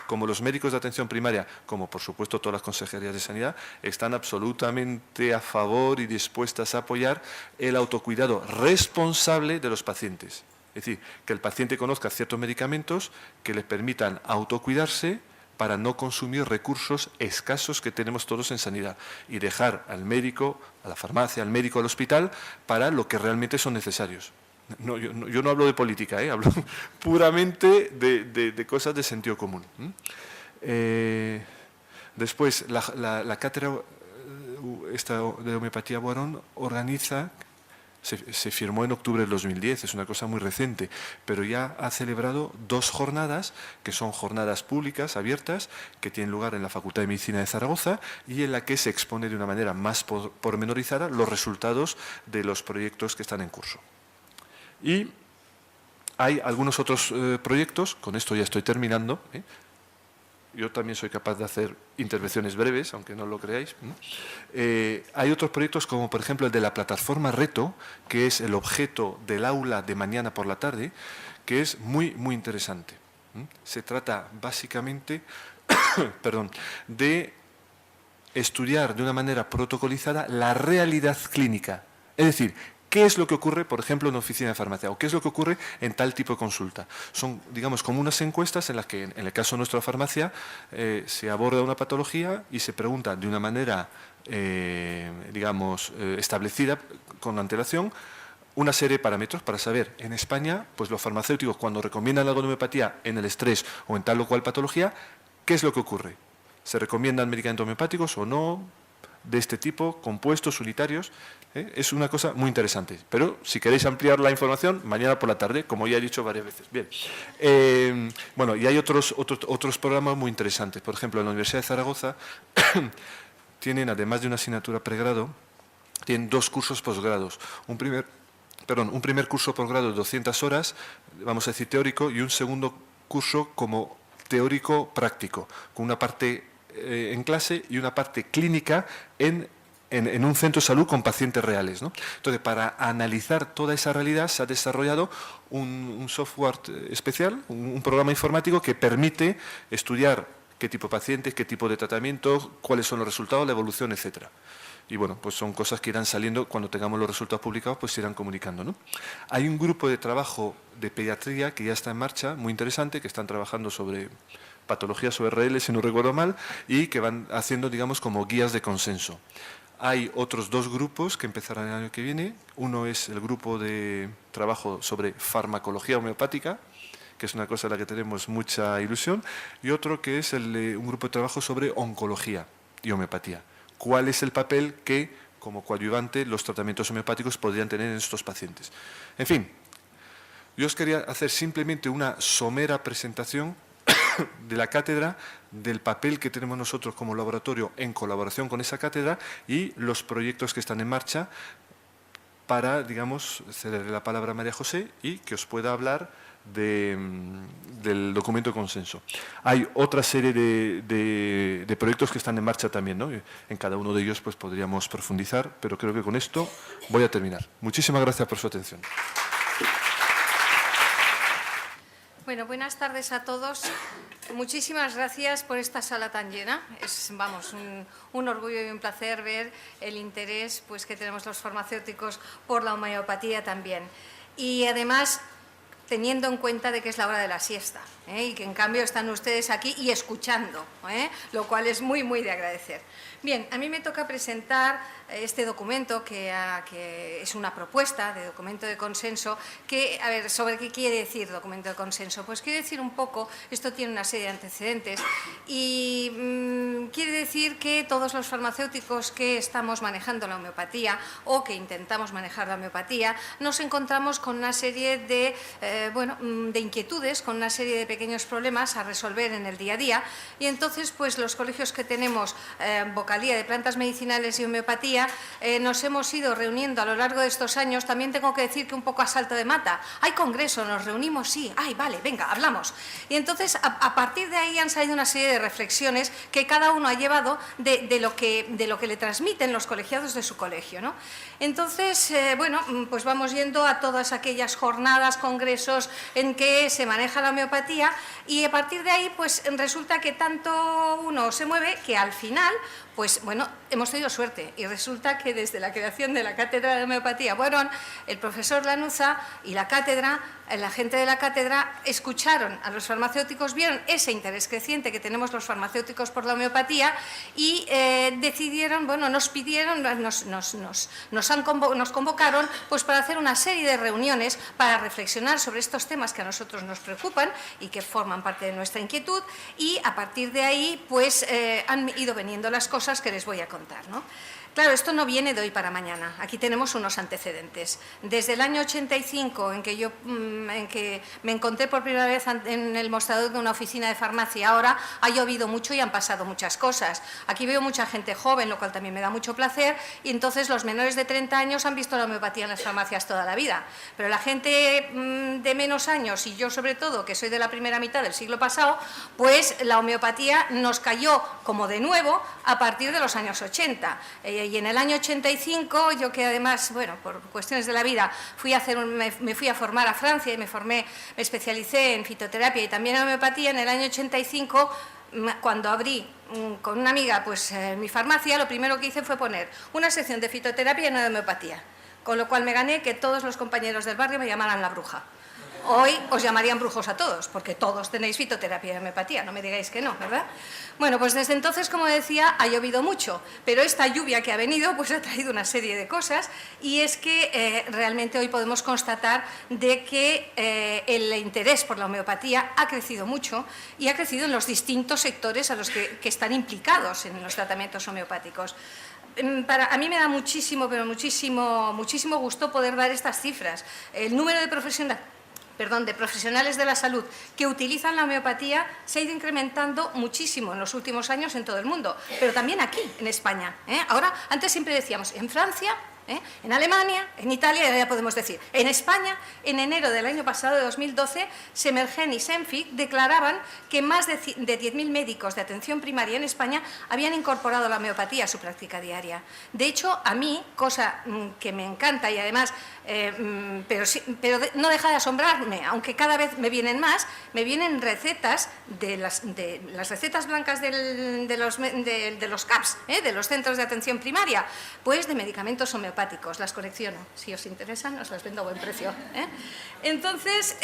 Speaker 3: como los médicos de atención primaria, como por supuesto todas las consejerías de sanidad, están absolutamente a favor y dispuestas a apoyar el autocuidado responsable de los pacientes. Es decir, que el paciente conozca ciertos medicamentos que le permitan autocuidarse para no consumir recursos escasos que tenemos todos en sanidad y dejar al médico, a la farmacia, al médico, al hospital, para lo que realmente son necesarios. No, yo no hablo de política, hablo puramente de cosas de sentido común. Después, la cátedra de homeopatía Boarón organiza, se firmó en octubre del 2010, es una cosa muy reciente, pero ya ha celebrado 2 jornadas, que son jornadas públicas, abiertas, que tienen lugar en la Facultad de Medicina de Zaragoza y en la que se expone de una manera más pormenorizada los resultados de los proyectos que están en curso. Y hay algunos otros proyectos, con esto ya estoy terminando, yo también soy capaz de hacer intervenciones breves, aunque no lo creáis. Hay otros proyectos como, por ejemplo, el de la plataforma Reto, que es el objeto del aula de mañana por la tarde, que es muy, muy interesante. Se trata básicamente de estudiar de una manera protocolizada la realidad clínica. Es decir, ¿qué es lo que ocurre, por ejemplo, en una oficina de farmacia? ¿O qué es lo que ocurre en tal tipo de consulta? Son, digamos, como unas encuestas en las que, en el caso de nuestra farmacia, se aborda una patología y se pregunta de una manera, establecida, con antelación, una serie de parámetros para saber, en España, pues los farmacéuticos, cuando recomiendan algo de homeopatía en el estrés o en tal o cual patología, ¿qué es lo que ocurre? ¿Se recomiendan medicamentos homeopáticos o no? De este tipo, compuestos, unitarios, es una cosa muy interesante. Pero si queréis ampliar la información, mañana por la tarde, como ya he dicho varias veces. Bien. Bueno, y hay otros programas muy interesantes. Por ejemplo, en la Universidad de Zaragoza tienen, además de una asignatura pregrado, tienen 2 cursos posgrados. Un primer curso posgrado de 200 horas, vamos a decir teórico, y un segundo curso como teórico práctico, con una parte en clase y una parte clínica en un centro de salud con pacientes reales, ¿no? Entonces, para analizar toda esa realidad se ha desarrollado un software especial, un programa informático que permite estudiar qué tipo de pacientes, qué tipo de tratamientos, cuáles son los resultados, la evolución, etcétera. Y bueno, pues son cosas que irán saliendo cuando tengamos los resultados publicados, pues se irán comunicando, ¿no? Hay un grupo de trabajo de pediatría que ya está en marcha, muy interesante, que están trabajando sobre patologías o RL, si no recuerdo mal, y que van haciendo, digamos, como guías de consenso. Hay otros 2 grupos que empezarán el año que viene. Uno es el grupo de trabajo sobre farmacología homeopática, que es una cosa a la que tenemos mucha ilusión, y otro que es un grupo de trabajo sobre oncología y homeopatía. ¿Cuál es el papel que, como coadyuvante, los tratamientos homeopáticos podrían tener en estos pacientes? En fin, yo os quería hacer simplemente una somera presentación de la cátedra, del papel que tenemos nosotros como laboratorio en colaboración con esa cátedra y los proyectos que están en marcha para, digamos, cederle la palabra a María José y que os pueda hablar del documento de consenso. Hay otra serie de proyectos que están en marcha también, ¿no? En cada uno de ellos pues podríamos profundizar, pero creo que con esto voy a terminar. Muchísimas gracias por su atención.
Speaker 4: Bueno, buenas tardes a todos. Muchísimas gracias por esta sala tan llena. Es, vamos, un orgullo y un placer ver el interés pues, que tenemos los farmacéuticos por la homeopatía también. Y además, teniendo en cuenta de que es la hora de la siesta, y que en cambio están ustedes aquí y escuchando, lo cual es muy, muy de agradecer. Bien, a mí me toca presentar este documento que es una propuesta de documento de consenso que, a ver, ¿sobre qué quiere decir documento de consenso? Pues quiere decir un poco, esto tiene una serie de antecedentes y quiere decir que todos los farmacéuticos que estamos manejando la homeopatía o que intentamos manejar la homeopatía nos encontramos con una serie de, de inquietudes, con una serie de pequeños problemas a resolver en el día a día y entonces pues los colegios que tenemos vocalía de plantas medicinales y homeopatía nos hemos ido reuniendo a lo largo de estos años. También tengo que decir que un poco a salto de mata. Hay congreso, nos reunimos, sí, ay, vale, venga, hablamos. Y entonces a partir de ahí han salido una serie de reflexiones que cada uno ha llevado de lo que le transmiten los colegiados de su colegio, ¿no? Entonces, pues vamos yendo a todas aquellas jornadas, congresos en que se maneja la homeopatía y a partir de ahí pues resulta que tanto uno se mueve que al final pues bueno, hemos tenido suerte y resulta que desde la creación de la Cátedra de Homeopatía Boron, el profesor Lanuza y la cátedra, la gente de la cátedra escucharon a los farmacéuticos, vieron ese interés creciente que tenemos los farmacéuticos por la homeopatía y decidieron, nos pidieron, nos convocaron pues para hacer una serie de reuniones para reflexionar sobre estos temas que a nosotros nos preocupan y que forman parte de nuestra inquietud y a partir de ahí pues han ido veniendo las cosas que les voy a contar, ¿no? Claro, esto no viene de hoy para mañana. Aquí tenemos unos antecedentes. Desde el año 85, en que me encontré por primera vez en el mostrador de una oficina de farmacia, ahora ha llovido mucho y han pasado muchas cosas. Aquí veo mucha gente joven, lo cual también me da mucho placer, y entonces los menores de 30 años han visto la homeopatía en las farmacias toda la vida. Pero la gente de menos años, y yo sobre todo, que soy de la primera mitad del siglo pasado, pues la homeopatía nos cayó como de nuevo a partir de los años 80. Y en el año 85, yo que además, por cuestiones de la vida, me fui a formar a Francia y me especialicé en fitoterapia y también en homeopatía. En el año 85, cuando abrí con una amiga pues mi farmacia, lo primero que hice fue poner una sección de fitoterapia y una de homeopatía, con lo cual me gané que todos los compañeros del barrio me llamaran la bruja. Hoy os llamarían brujos a todos, porque todos tenéis fitoterapia y homeopatía, no me digáis que no, ¿verdad? Bueno, pues desde entonces, como decía, ha llovido mucho, pero esta lluvia que ha venido pues ha traído una serie de cosas y es que realmente hoy podemos constatar de que el interés por la homeopatía ha crecido mucho y ha crecido en los distintos sectores a los que están implicados en los tratamientos homeopáticos. A mí me da muchísimo gusto poder dar estas cifras. El número de profesionales de la salud que utilizan la homeopatía se ha ido incrementando muchísimo en los últimos años en todo el mundo, pero también aquí, en España. Ahora, antes siempre decíamos, en Francia, en Alemania, en Italia, ya podemos decir. En España, en enero del año pasado, de 2012, Semergen y Senfic declaraban que más de 10.000 médicos de atención primaria en España habían incorporado la homeopatía a su práctica diaria. De hecho, a mí, cosa que me encanta y además, pero no deja de asombrarme, aunque cada vez me vienen más, me vienen recetas de las recetas blancas de los CAPs, de los centros de atención primaria, pues de medicamentos homeopáticos homeopáticos. Las colecciono. Si os interesan, os las vendo a buen precio. Entonces,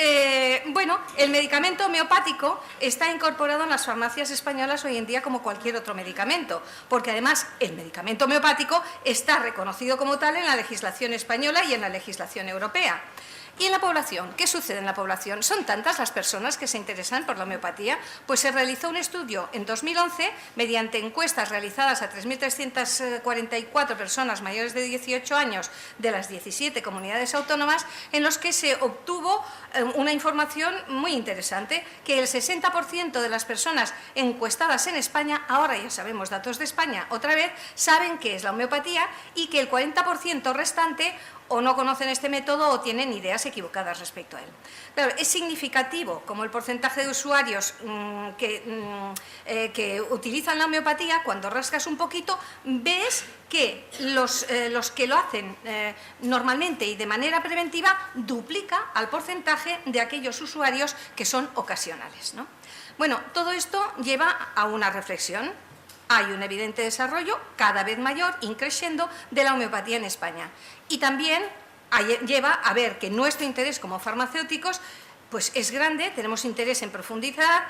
Speaker 4: bueno, el medicamento homeopático está incorporado en las farmacias españolas hoy en día como cualquier otro medicamento, porque además el medicamento homeopático está reconocido como tal en la legislación española y en la legislación europea. ¿Y en la población? ¿Qué sucede en la población? Son tantas las personas que se interesan por la homeopatía, pues se realizó un estudio en 2011 mediante encuestas realizadas a 3.344 personas mayores de 18 años de las 17 comunidades autónomas, en los que se obtuvo una información muy interesante, que el 60% de las personas encuestadas en España, ahora ya sabemos datos de España otra vez, saben qué es la homeopatía, y que el 40% restante o no conocen este método o tienen ideas equivocadas respecto a él. Claro, es significativo como el porcentaje de usuarios que utilizan la homeopatía. Cuando rascas un poquito, ves que los que lo hacen normalmente y de manera preventiva duplica al porcentaje de aquellos usuarios que son ocasionales, ¿no? Bueno, todo esto lleva a una reflexión. Hay un evidente desarrollo cada vez mayor, increciendo, de la homeopatía en España. Y también lleva a ver que nuestro interés como farmacéuticos pues es grande, tenemos interés en profundizar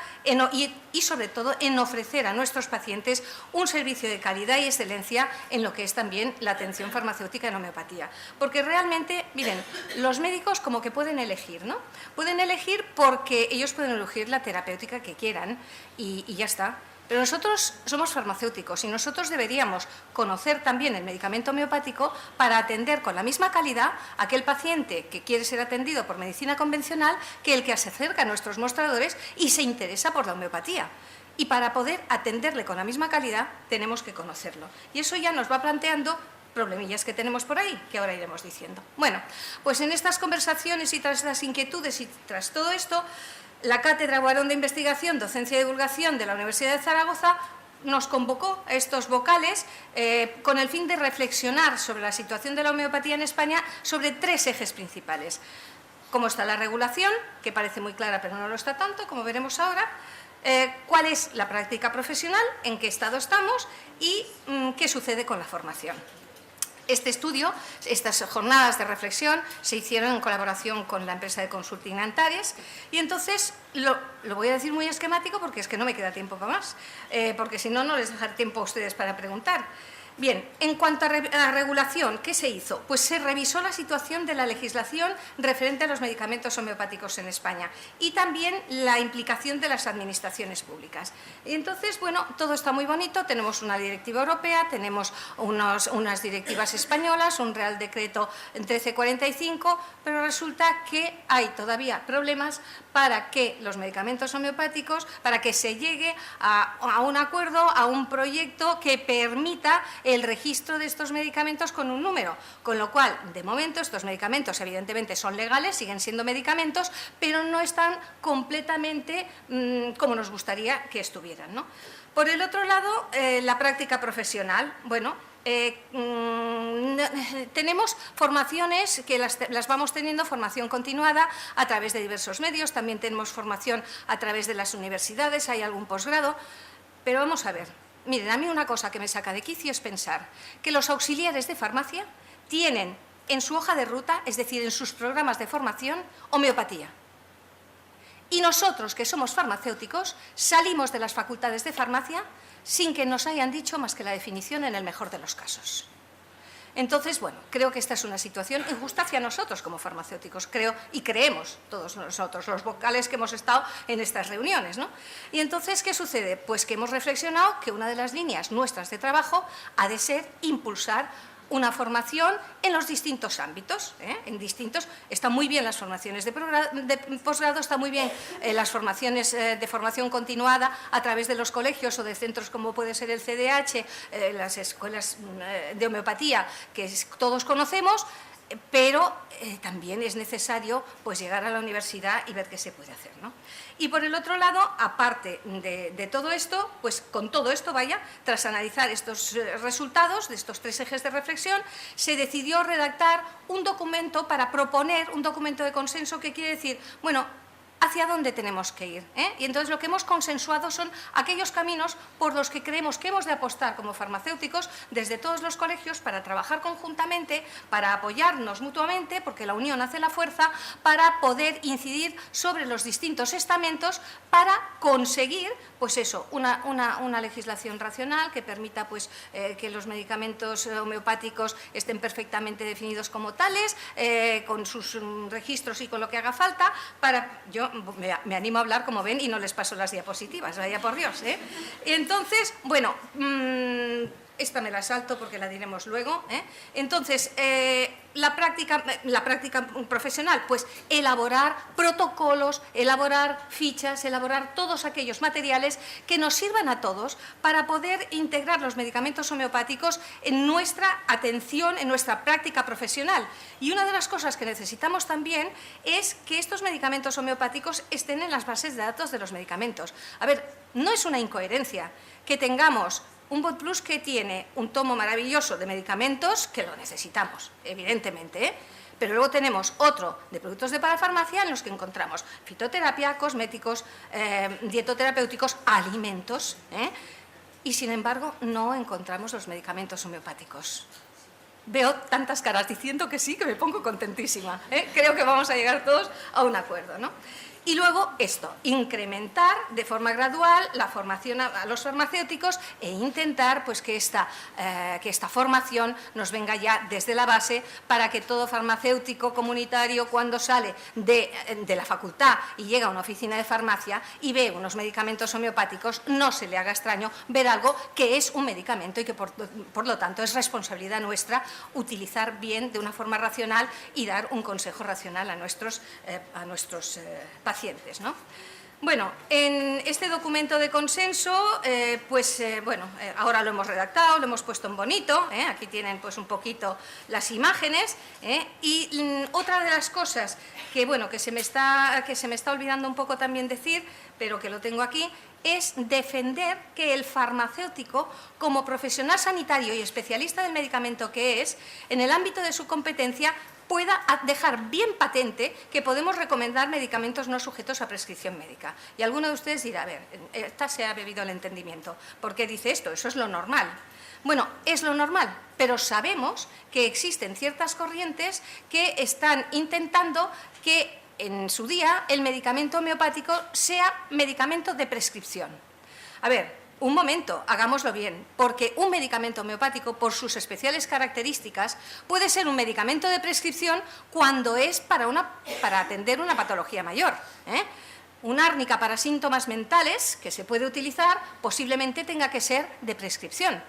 Speaker 4: y sobre todo en ofrecer a nuestros pacientes un servicio de calidad y excelencia en lo que es también la atención farmacéutica en homeopatía. Porque realmente, miren, los médicos como que pueden elegir, ¿no? Pueden elegir porque ellos pueden elegir la terapéutica que quieran y ya está. Pero nosotros somos farmacéuticos y nosotros deberíamos conocer también el medicamento homeopático para atender con la misma calidad a aquel paciente que quiere ser atendido por medicina convencional que el que se acerca a nuestros mostradores y se interesa por la homeopatía. Y para poder atenderle con la misma calidad tenemos que conocerlo. Y eso ya nos va planteando problemillas que tenemos por ahí, que ahora iremos diciendo. Bueno, pues en estas conversaciones y tras estas inquietudes y tras todo esto, la Cátedra Boarón de Investigación, Docencia y Divulgación de la Universidad de Zaragoza nos convocó a estos vocales con el fin de reflexionar sobre la situación de la homeopatía en España sobre 3 ejes principales. Cómo está la regulación, que parece muy clara pero no lo está tanto, como veremos ahora. Cuál es la práctica profesional, en qué estado estamos y qué sucede con la formación. Este estudio, estas jornadas de reflexión, se hicieron en colaboración con la empresa de consulting Antares, y entonces lo voy a decir muy esquemático porque es que no me queda tiempo para más, porque si no, no les dejaré tiempo a ustedes para preguntar. Bien, en cuanto a la regulación, ¿qué se hizo? Pues se revisó la situación de la legislación referente a los medicamentos homeopáticos en España y también la implicación de las administraciones públicas. Y entonces, bueno, todo está muy bonito, tenemos una directiva europea, tenemos unas directivas españolas, un Real Decreto 1345, pero resulta que hay todavía problemas para que los medicamentos homeopáticos, para que se llegue a un acuerdo, a un proyecto que permita el registro de estos medicamentos con un número, con lo cual, de momento, estos medicamentos evidentemente son legales, siguen siendo medicamentos, pero no están completamente como nos gustaría que estuvieran, ¿no? Por el otro lado, la práctica profesional, bueno, tenemos formaciones que las vamos teniendo, formación continuada a través de diversos medios, también tenemos formación a través de las universidades, hay algún posgrado, pero vamos a ver. Miren, a mí una cosa que me saca de quicio es pensar que los auxiliares de farmacia tienen en su hoja de ruta, es decir, en sus programas de formación, homeopatía. Y nosotros, que somos farmacéuticos, salimos de las facultades de farmacia sin que nos hayan dicho más que la definición en el mejor de los casos. Entonces, bueno, creo que esta es una situación injusta hacia nosotros como farmacéuticos, creo y creemos todos nosotros, los vocales que hemos estado en estas reuniones, ¿no? Y entonces, ¿qué sucede? Pues que hemos reflexionado que una de las líneas nuestras de trabajo ha de ser impulsar una formación en los distintos ámbitos, en distintos. Están muy bien las formaciones de posgrado, está muy bien las formaciones de formación continuada a través de los colegios o de centros como puede ser el CDH, las escuelas de homeopatía que todos conocemos, pero también es necesario pues, llegar a la universidad y ver qué se puede hacer, ¿no? Y por el otro lado, aparte de todo esto, pues con todo esto, tras analizar estos resultados de estos 3 ejes de reflexión, se decidió redactar un documento para proponer un documento de consenso que quiere decir, bueno, hacia dónde tenemos que ir, ¿eh? Y entonces lo que hemos consensuado son aquellos caminos por los que creemos que hemos de apostar como farmacéuticos desde todos los colegios para trabajar conjuntamente, para apoyarnos mutuamente, porque la unión hace la fuerza, para poder incidir sobre los distintos estamentos para conseguir, pues eso, una legislación racional que permita pues, que los medicamentos homeopáticos estén perfectamente definidos como tales, con sus registros y con lo que haga falta. Yo me animo a hablar, como ven, y no les paso las diapositivas, vaya por Dios, ¿eh? Entonces, bueno, esta me la salto porque la diremos luego, ¿eh? Entonces, la práctica profesional, pues elaborar protocolos, elaborar fichas, elaborar todos aquellos materiales que nos sirvan a todos para poder integrar los medicamentos homeopáticos en nuestra atención, en nuestra práctica profesional. Y una de las cosas que necesitamos también es que estos medicamentos homeopáticos estén en las bases de datos de los medicamentos. A ver, no es una incoherencia que tengamos un BotPlus que tiene un tomo maravilloso de medicamentos, que lo necesitamos, evidentemente, ¿eh? Pero luego tenemos otro de productos de parafarmacia en los que encontramos fitoterapia, cosméticos, dietoterapéuticos, alimentos, ¿eh? Y sin embargo no encontramos los medicamentos homeopáticos. Veo tantas caras diciendo que sí, que me pongo contentísima, ¿eh? Creo que vamos a llegar todos a un acuerdo, ¿no? Y luego esto, incrementar de forma gradual la formación a los farmacéuticos e intentar pues, que esta formación nos venga ya desde la base para que todo farmacéutico comunitario, cuando sale de la facultad y llega a una oficina de farmacia y ve unos medicamentos homeopáticos, no se le haga extraño ver algo que es un medicamento y que por lo tanto es responsabilidad nuestra utilizar bien de una forma racional y dar un consejo racional a nuestros pacientes, ¿no? Bueno, en este documento de consenso, ahora lo hemos redactado, lo hemos puesto en bonito, aquí tienen pues un poquito las imágenes, y otra de las cosas que se me está olvidando un poco también decir, pero que lo tengo aquí, es defender que el farmacéutico, como profesional sanitario y especialista del medicamento que es, en el ámbito de su competencia, pueda dejar bien patente que podemos recomendar medicamentos no sujetos a prescripción médica. Y alguno de ustedes dirá, a ver, esta se ha bebido el entendimiento. ¿Por qué dice esto? Eso es lo normal. Bueno, es lo normal, pero sabemos que existen ciertas corrientes que están intentando que en su día el medicamento homeopático sea medicamento de prescripción. A ver, un momento, hagámoslo bien, porque un medicamento homeopático, por sus especiales características, puede ser un medicamento de prescripción cuando es para atender una patología mayor, ¿eh? Un árnica para síntomas mentales que se puede utilizar posiblemente tenga que ser de prescripción.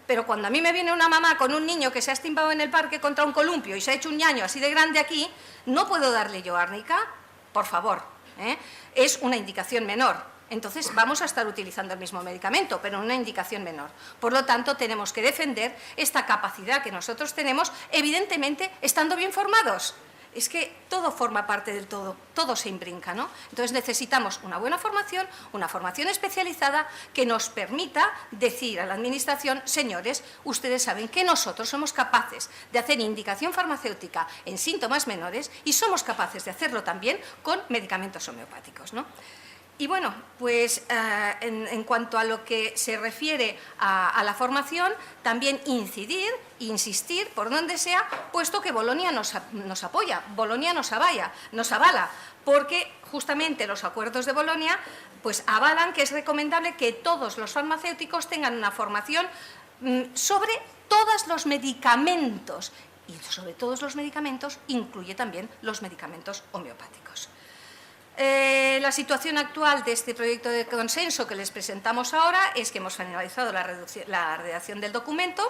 Speaker 4: Pero cuando a mí me viene una mamá con un niño que se ha estimbado en el parque contra un columpio y se ha hecho un ñaño así de grande aquí, no puedo darle yo árnica, por favor, ¿eh? Es una indicación menor. Entonces vamos a estar utilizando el mismo medicamento, pero en una indicación menor. Por lo tanto, tenemos que defender esta capacidad que nosotros tenemos, evidentemente, estando bien formados. Es que todo forma parte del todo, todo se imbrinca, ¿no? Entonces necesitamos una buena formación, una formación especializada que nos permita decir a la Administración, señores, ustedes saben que nosotros somos capaces de hacer indicación farmacéutica en síntomas menores y somos capaces de hacerlo también con medicamentos homeopáticos, ¿no? Y bueno, pues en cuanto a lo que se refiere a la formación, también incidir, insistir, por donde sea, puesto que Bolonia nos apoya, Bolonia nos avala, porque justamente los acuerdos de Bolonia pues avalan que es recomendable que todos los farmacéuticos tengan una formación sobre todos los medicamentos, y sobre todos los medicamentos incluye también los medicamentos homeopáticos. La situación actual de este proyecto de consenso que les presentamos ahora es que hemos finalizado la redacción del documento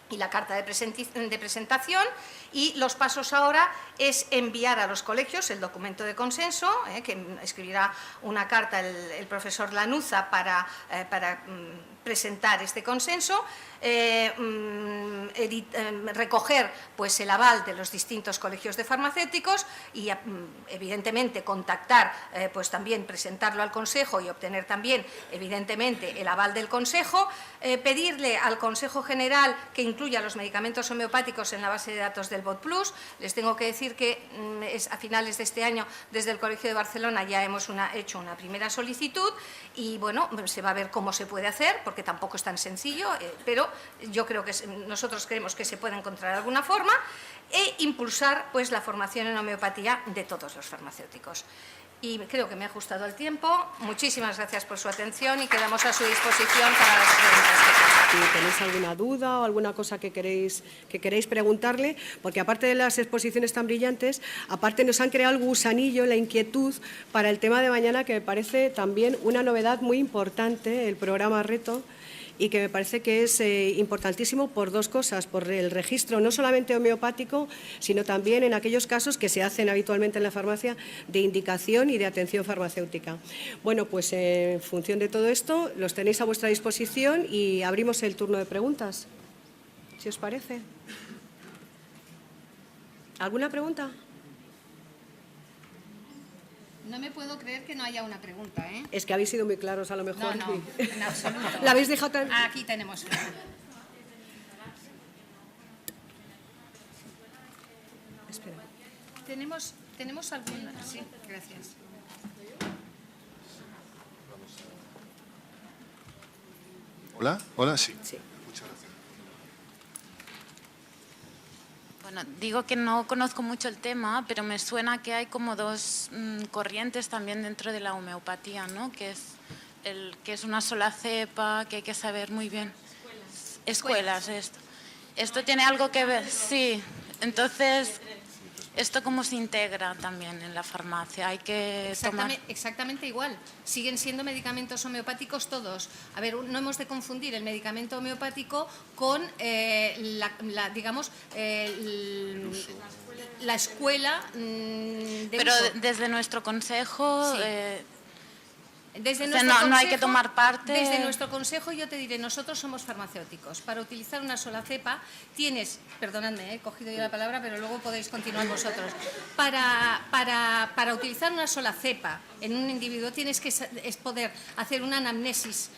Speaker 4: y la carta de presentación, y los pasos ahora es enviar a los colegios el documento de consenso, que escribirá una carta el profesor Lanuza para presentar este consenso. recoger pues, el aval de los distintos colegios de farmacéuticos y, evidentemente, contactar, pues también presentarlo al Consejo y obtener también, evidentemente, el aval del Consejo, pedirle al Consejo General que incluya los medicamentos homeopáticos en la base de datos del BOT Plus. Les tengo que decir que a finales de este año, desde el Colegio de Barcelona, ya hemos hecho una primera solicitud y, bueno, se va a ver cómo se puede hacer, porque tampoco es tan sencillo, pero yo creo que nosotros creemos que se puede encontrar alguna forma, e impulsar pues, la formación en homeopatía de todos los farmacéuticos. Y creo que me ha ajustado el tiempo. Muchísimas gracias por su atención y quedamos a su disposición para las preguntas.
Speaker 1: Si tenéis alguna duda o alguna cosa que queréis preguntarle, porque aparte de las exposiciones tan brillantes, aparte nos han creado el gusanillo, la inquietud para el tema de mañana, que me parece también una novedad muy importante, el programa Reto, y que me parece que es importantísimo por dos cosas, por el registro no solamente homeopático, sino también en aquellos casos que se hacen habitualmente en la farmacia de indicación y de atención farmacéutica. Bueno, pues en función de todo esto, los tenéis a vuestra disposición y abrimos el turno de preguntas, si os parece. ¿Alguna pregunta?
Speaker 5: No me puedo creer que no haya una pregunta, ¿eh?
Speaker 1: Es que habéis sido muy claros, a lo mejor.
Speaker 5: No, en absoluto.
Speaker 1: ¿La habéis dejado tan...?
Speaker 5: Aquí tenemos una.
Speaker 1: Espera.
Speaker 5: ¿Tenemos alguna? Sí, gracias.
Speaker 3: Hola, hola, sí.
Speaker 1: Sí.
Speaker 6: Bueno, digo que no conozco mucho el tema, pero me suena que hay como dos corrientes también dentro de la homeopatía, ¿no? Que es una sola cepa, que hay que saber muy bien. Escuelas, esto. Esto tiene algo que ver, sí. Entonces, ¿esto cómo se integra también en la farmacia? Hay que tomar...
Speaker 5: Exactamente igual. Siguen siendo medicamentos homeopáticos todos. A ver, no hemos de confundir el medicamento homeopático con, digamos, la escuela de
Speaker 6: Pero
Speaker 5: uso.
Speaker 6: desde nuestro consejo...
Speaker 5: Sí. Desde
Speaker 6: O sea,
Speaker 5: nuestro consejo,
Speaker 6: no hay que tomar parte.
Speaker 5: Desde nuestro consejo yo te diré, nosotros somos farmacéuticos. Para utilizar una sola cepa tienes, perdonadme, he cogido yo la palabra, pero luego podéis continuar vosotros. Para utilizar una sola cepa en un individuo tienes que poder hacer una anamnesis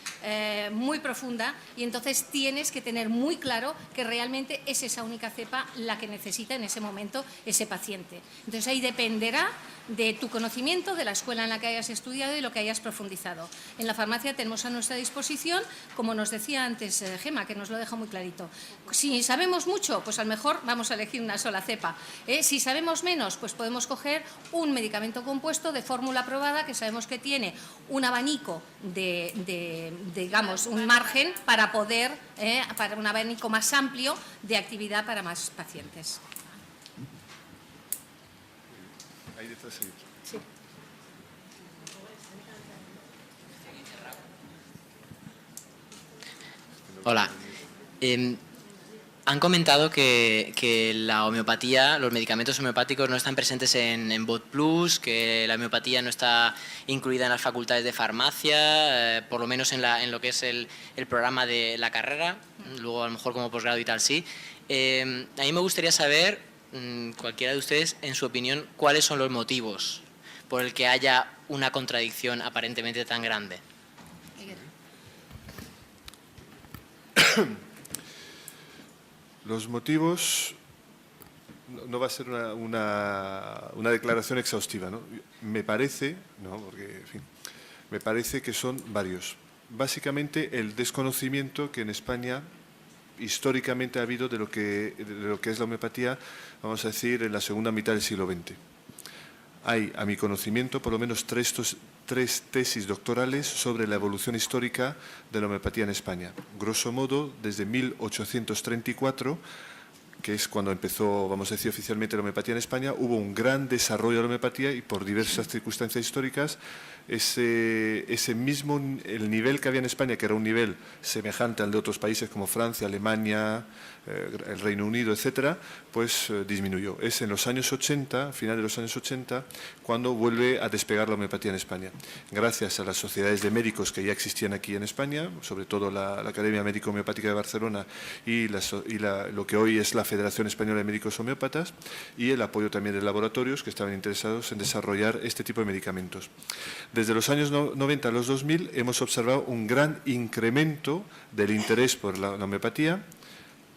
Speaker 5: muy profunda y entonces tienes que tener muy claro que realmente es esa única cepa la que necesita en ese momento ese paciente. Entonces ahí dependerá de tu conocimiento, de la escuela en la que hayas estudiado y lo que hayas profundizado. En la farmacia tenemos a nuestra disposición, como nos decía antes Gema, que nos lo deja muy clarito. Si sabemos mucho, pues a lo mejor vamos a elegir una sola cepa. Si sabemos menos, pues podemos coger un medicamento compuesto de fórmula aprobada que sabemos que tiene un abanico digamos, un margen para poder, para un abanico más amplio de actividad para más pacientes.
Speaker 3: Ahí detrás hay otro.
Speaker 1: Sí.
Speaker 7: Hola. Han comentado que la homeopatía, los medicamentos homeopáticos no están presentes en BOT Plus, que la homeopatía no está incluida en las facultades de farmacia, por lo menos en lo que es el programa de la carrera, luego a lo mejor como posgrado y tal sí. A mí me gustaría saber, cualquiera de ustedes, en su opinión, cuáles son los motivos por el que haya una contradicción aparentemente tan grande.
Speaker 3: Los motivos, no va a ser una declaración exhaustiva, ¿no? Me parece, no, porque, en fin, me parece que son varios. Básicamente el desconocimiento que en España históricamente ha habido de lo que es la homeopatía, vamos a decir, en la segunda mitad del siglo XX. Hay, a mi conocimiento, por lo menos tres tesis doctorales sobre la evolución histórica de la homeopatía en España. Grosso modo, desde 1834, que es cuando empezó, vamos a decir, oficialmente la homeopatía en España, hubo un gran desarrollo de la homeopatía y por diversas circunstancias históricas ese mismo, el nivel que había en España, que era un nivel semejante al de otros países como Francia, Alemania, el Reino Unido, etcétera, pues disminuyó. Es en los años 80, final de los años 80, cuando vuelve a despegar la homeopatía en España. Gracias a las sociedades de médicos que ya existían aquí en España, sobre todo la Academia Médico Homeopática de Barcelona y lo que hoy es la Federación Española de Médicos Homeópatas, y el apoyo también de laboratorios que estaban interesados en desarrollar este tipo de medicamentos. Desde los años 90 a los 2000 hemos observado un gran incremento del interés por la homeopatía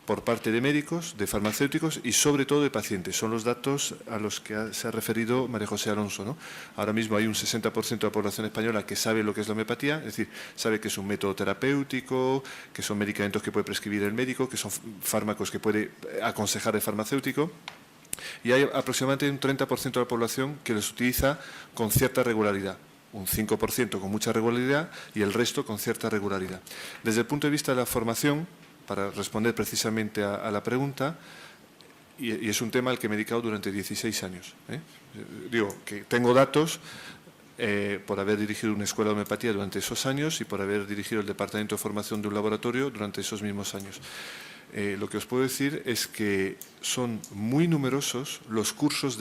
Speaker 3: por parte de médicos, de farmacéuticos y sobre todo de pacientes. Son los datos a los que se ha referido María José Alonso, ¿no? Ahora mismo hay un 60% de la población española que sabe lo que es la homeopatía, es decir, sabe que es un método terapéutico, que son medicamentos que puede prescribir el médico, que son fármacos que puede aconsejar el farmacéutico. Y hay aproximadamente un 30% de la población que los utiliza con cierta regularidad. Un 5% con mucha regularidad y el resto con cierta regularidad. Desde el punto de vista de la formación, para responder precisamente a la pregunta, y es un tema al que me he dedicado durante 16 años. Digo que tengo datos por haber dirigido una escuela de homeopatía durante esos años y por haber dirigido el departamento de formación de un laboratorio durante esos mismos años. Lo que os puedo decir es que son muy numerosos los cursos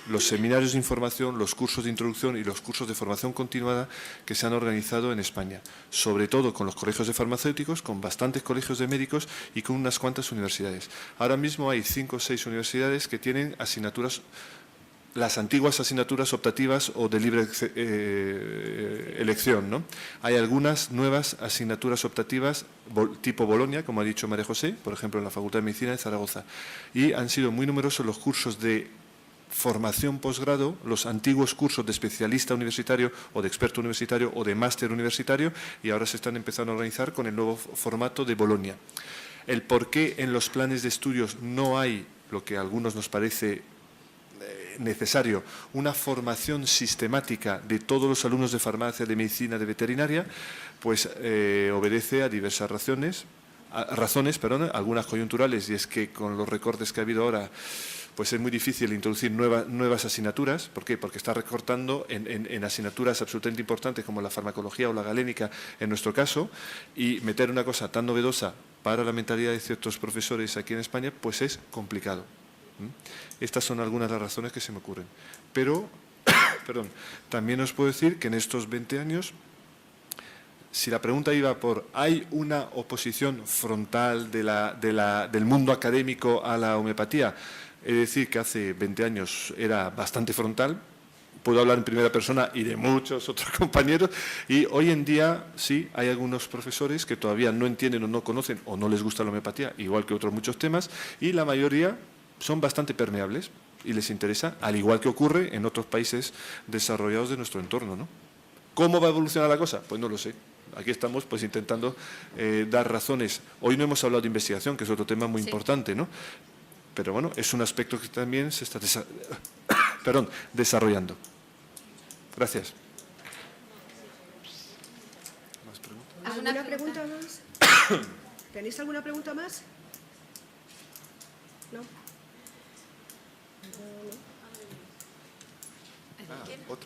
Speaker 3: los seminarios de información, los cursos de introducción y los cursos de formación continuada que se han organizado en España, sobre todo con los colegios de farmacéuticos, con bastantes colegios de médicos y con unas cuantas universidades. Ahora mismo hay 5 o 6 universidades que tienen asignaturas, las antiguas asignaturas optativas o de libre elección, ¿no? Hay algunas nuevas asignaturas optativas tipo Bolonia, como ha dicho María José, por ejemplo en la Facultad de Medicina de Zaragoza, y han sido muy numerosos los cursos de formación posgrado, los antiguos cursos de especialista universitario o de experto universitario o de máster universitario, y ahora se están empezando a organizar con el nuevo formato de Bolonia. El por qué en los planes de estudios no hay lo que a algunos nos parece necesario, una formación sistemática de todos los alumnos de farmacia, de medicina, de veterinaria, pues obedece a diversas razones, algunas coyunturales, y es que con los recortes que ha habido ahora, pues es muy difícil introducir nuevas asignaturas. ¿Por qué? Porque está recortando en asignaturas absolutamente importantes como la farmacología o la galénica en nuestro caso, y meter una cosa tan novedosa para la mentalidad de ciertos profesores aquí en España, pues es complicado. Estas son algunas de las razones que se me ocurren. Pero, perdón, también os puedo decir que en estos 20 años, si la pregunta iba por ¿hay una oposición frontal del mundo académico a la homeopatía? He de decir que hace 20 años era bastante frontal. Puedo hablar en primera persona y de muchos otros compañeros, y hoy en día sí hay algunos profesores que todavía no entienden o no conocen o no les gusta la homeopatía, igual que otros muchos temas, y la mayoría son bastante permeables y les interesa, al igual que ocurre en otros países desarrollados de nuestro entorno, ¿no? ¿Cómo va a evolucionar la cosa? Pues no lo sé. Aquí estamos pues intentando dar razones. Hoy no hemos hablado de investigación, que es otro tema muy importante, ¿no? Pero bueno, es un aspecto que también se está desarrollando. Gracias. ¿Más preguntas?
Speaker 1: ¿Alguna pregunta más? ¿Tenéis alguna pregunta más? ¿No?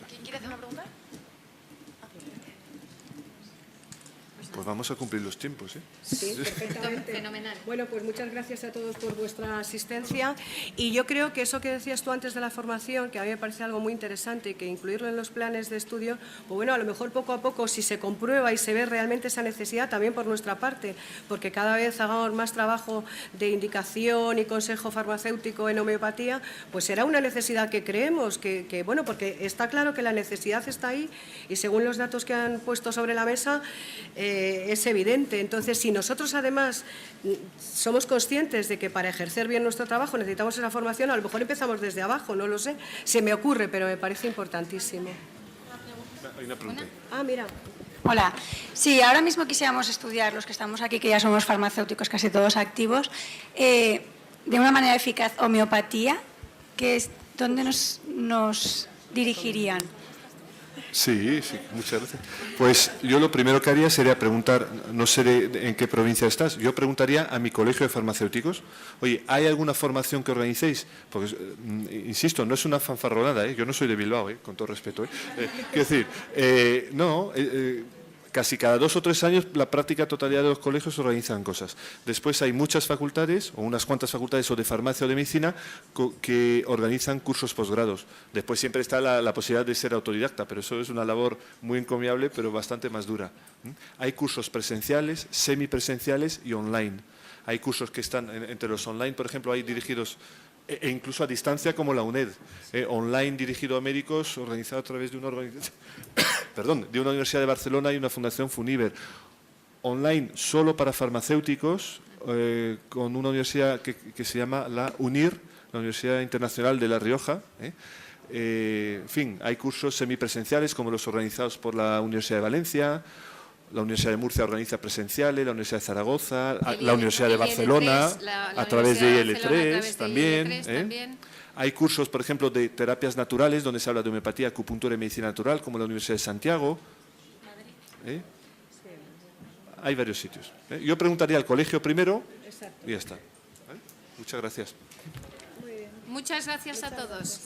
Speaker 6: ¿Quién quiere hacer una pregunta?
Speaker 3: Pues vamos a cumplir los tiempos, ¿eh?
Speaker 1: Sí, perfectamente.
Speaker 5: Fenomenal.
Speaker 1: Bueno, pues muchas gracias a todos por vuestra asistencia, y yo creo que eso que decías tú antes de la formación, que a mí me parece algo muy interesante y que incluirlo en los planes de estudio, pues bueno, a lo mejor poco a poco, si se comprueba y se ve realmente esa necesidad también por nuestra parte, porque cada vez hagamos más trabajo de indicación y consejo farmacéutico en homeopatía, pues será una necesidad que creemos, que bueno, porque está claro que la necesidad está ahí y según los datos que han puesto sobre la mesa, es evidente. Entonces, si nosotros además somos conscientes de que para ejercer bien nuestro trabajo necesitamos esa formación, a lo mejor empezamos desde abajo, no lo sé. Se me ocurre, pero me parece importantísimo.
Speaker 3: Hay una pregunta.
Speaker 1: Ah, mira.
Speaker 8: Hola. Sí, ahora mismo quisiéramos estudiar, los que estamos aquí, que ya somos farmacéuticos casi todos activos, de una manera eficaz homeopatía, que es ¿dónde nos dirigirían?
Speaker 3: Sí, sí, muchas gracias. Pues yo lo primero que haría sería preguntar, no sé en qué provincia estás, yo preguntaría a mi colegio de farmacéuticos, oye, ¿hay alguna formación que organicéis? Porque, insisto, no es una fanfarronada, yo no soy de Bilbao, con todo respeto. Quiero decir, casi cada 2 o 3 años la práctica totalidad de los colegios organizan cosas. Después hay muchas facultades, o unas cuantas facultades, o de farmacia o de medicina, que organizan cursos posgrados. Después siempre está la posibilidad de ser autodidacta, pero eso es una labor muy encomiable, pero bastante más dura. Hay cursos presenciales, semipresenciales y online. Hay cursos que están, entre los online, por ejemplo, hay dirigidos e incluso a distancia como la UNED, online dirigido a médicos, organizado a través de una organización, de una universidad de Barcelona y una fundación Funiver. Online solo para farmacéuticos, con una universidad que se llama la UNIR, la Universidad Internacional de La Rioja. En fin, hay cursos semipresenciales como los organizados por la Universidad de Valencia, la Universidad de Murcia organiza presenciales, la Universidad de Zaragoza, la Universidad de Barcelona, a través de IL3 también. Hay cursos, por ejemplo, de terapias naturales, donde se habla de homeopatía, acupuntura y medicina natural, como la Universidad de Santiago. Hay varios sitios. Yo preguntaría al colegio primero y ya está. Muchas gracias.
Speaker 5: Muchas gracias a todos.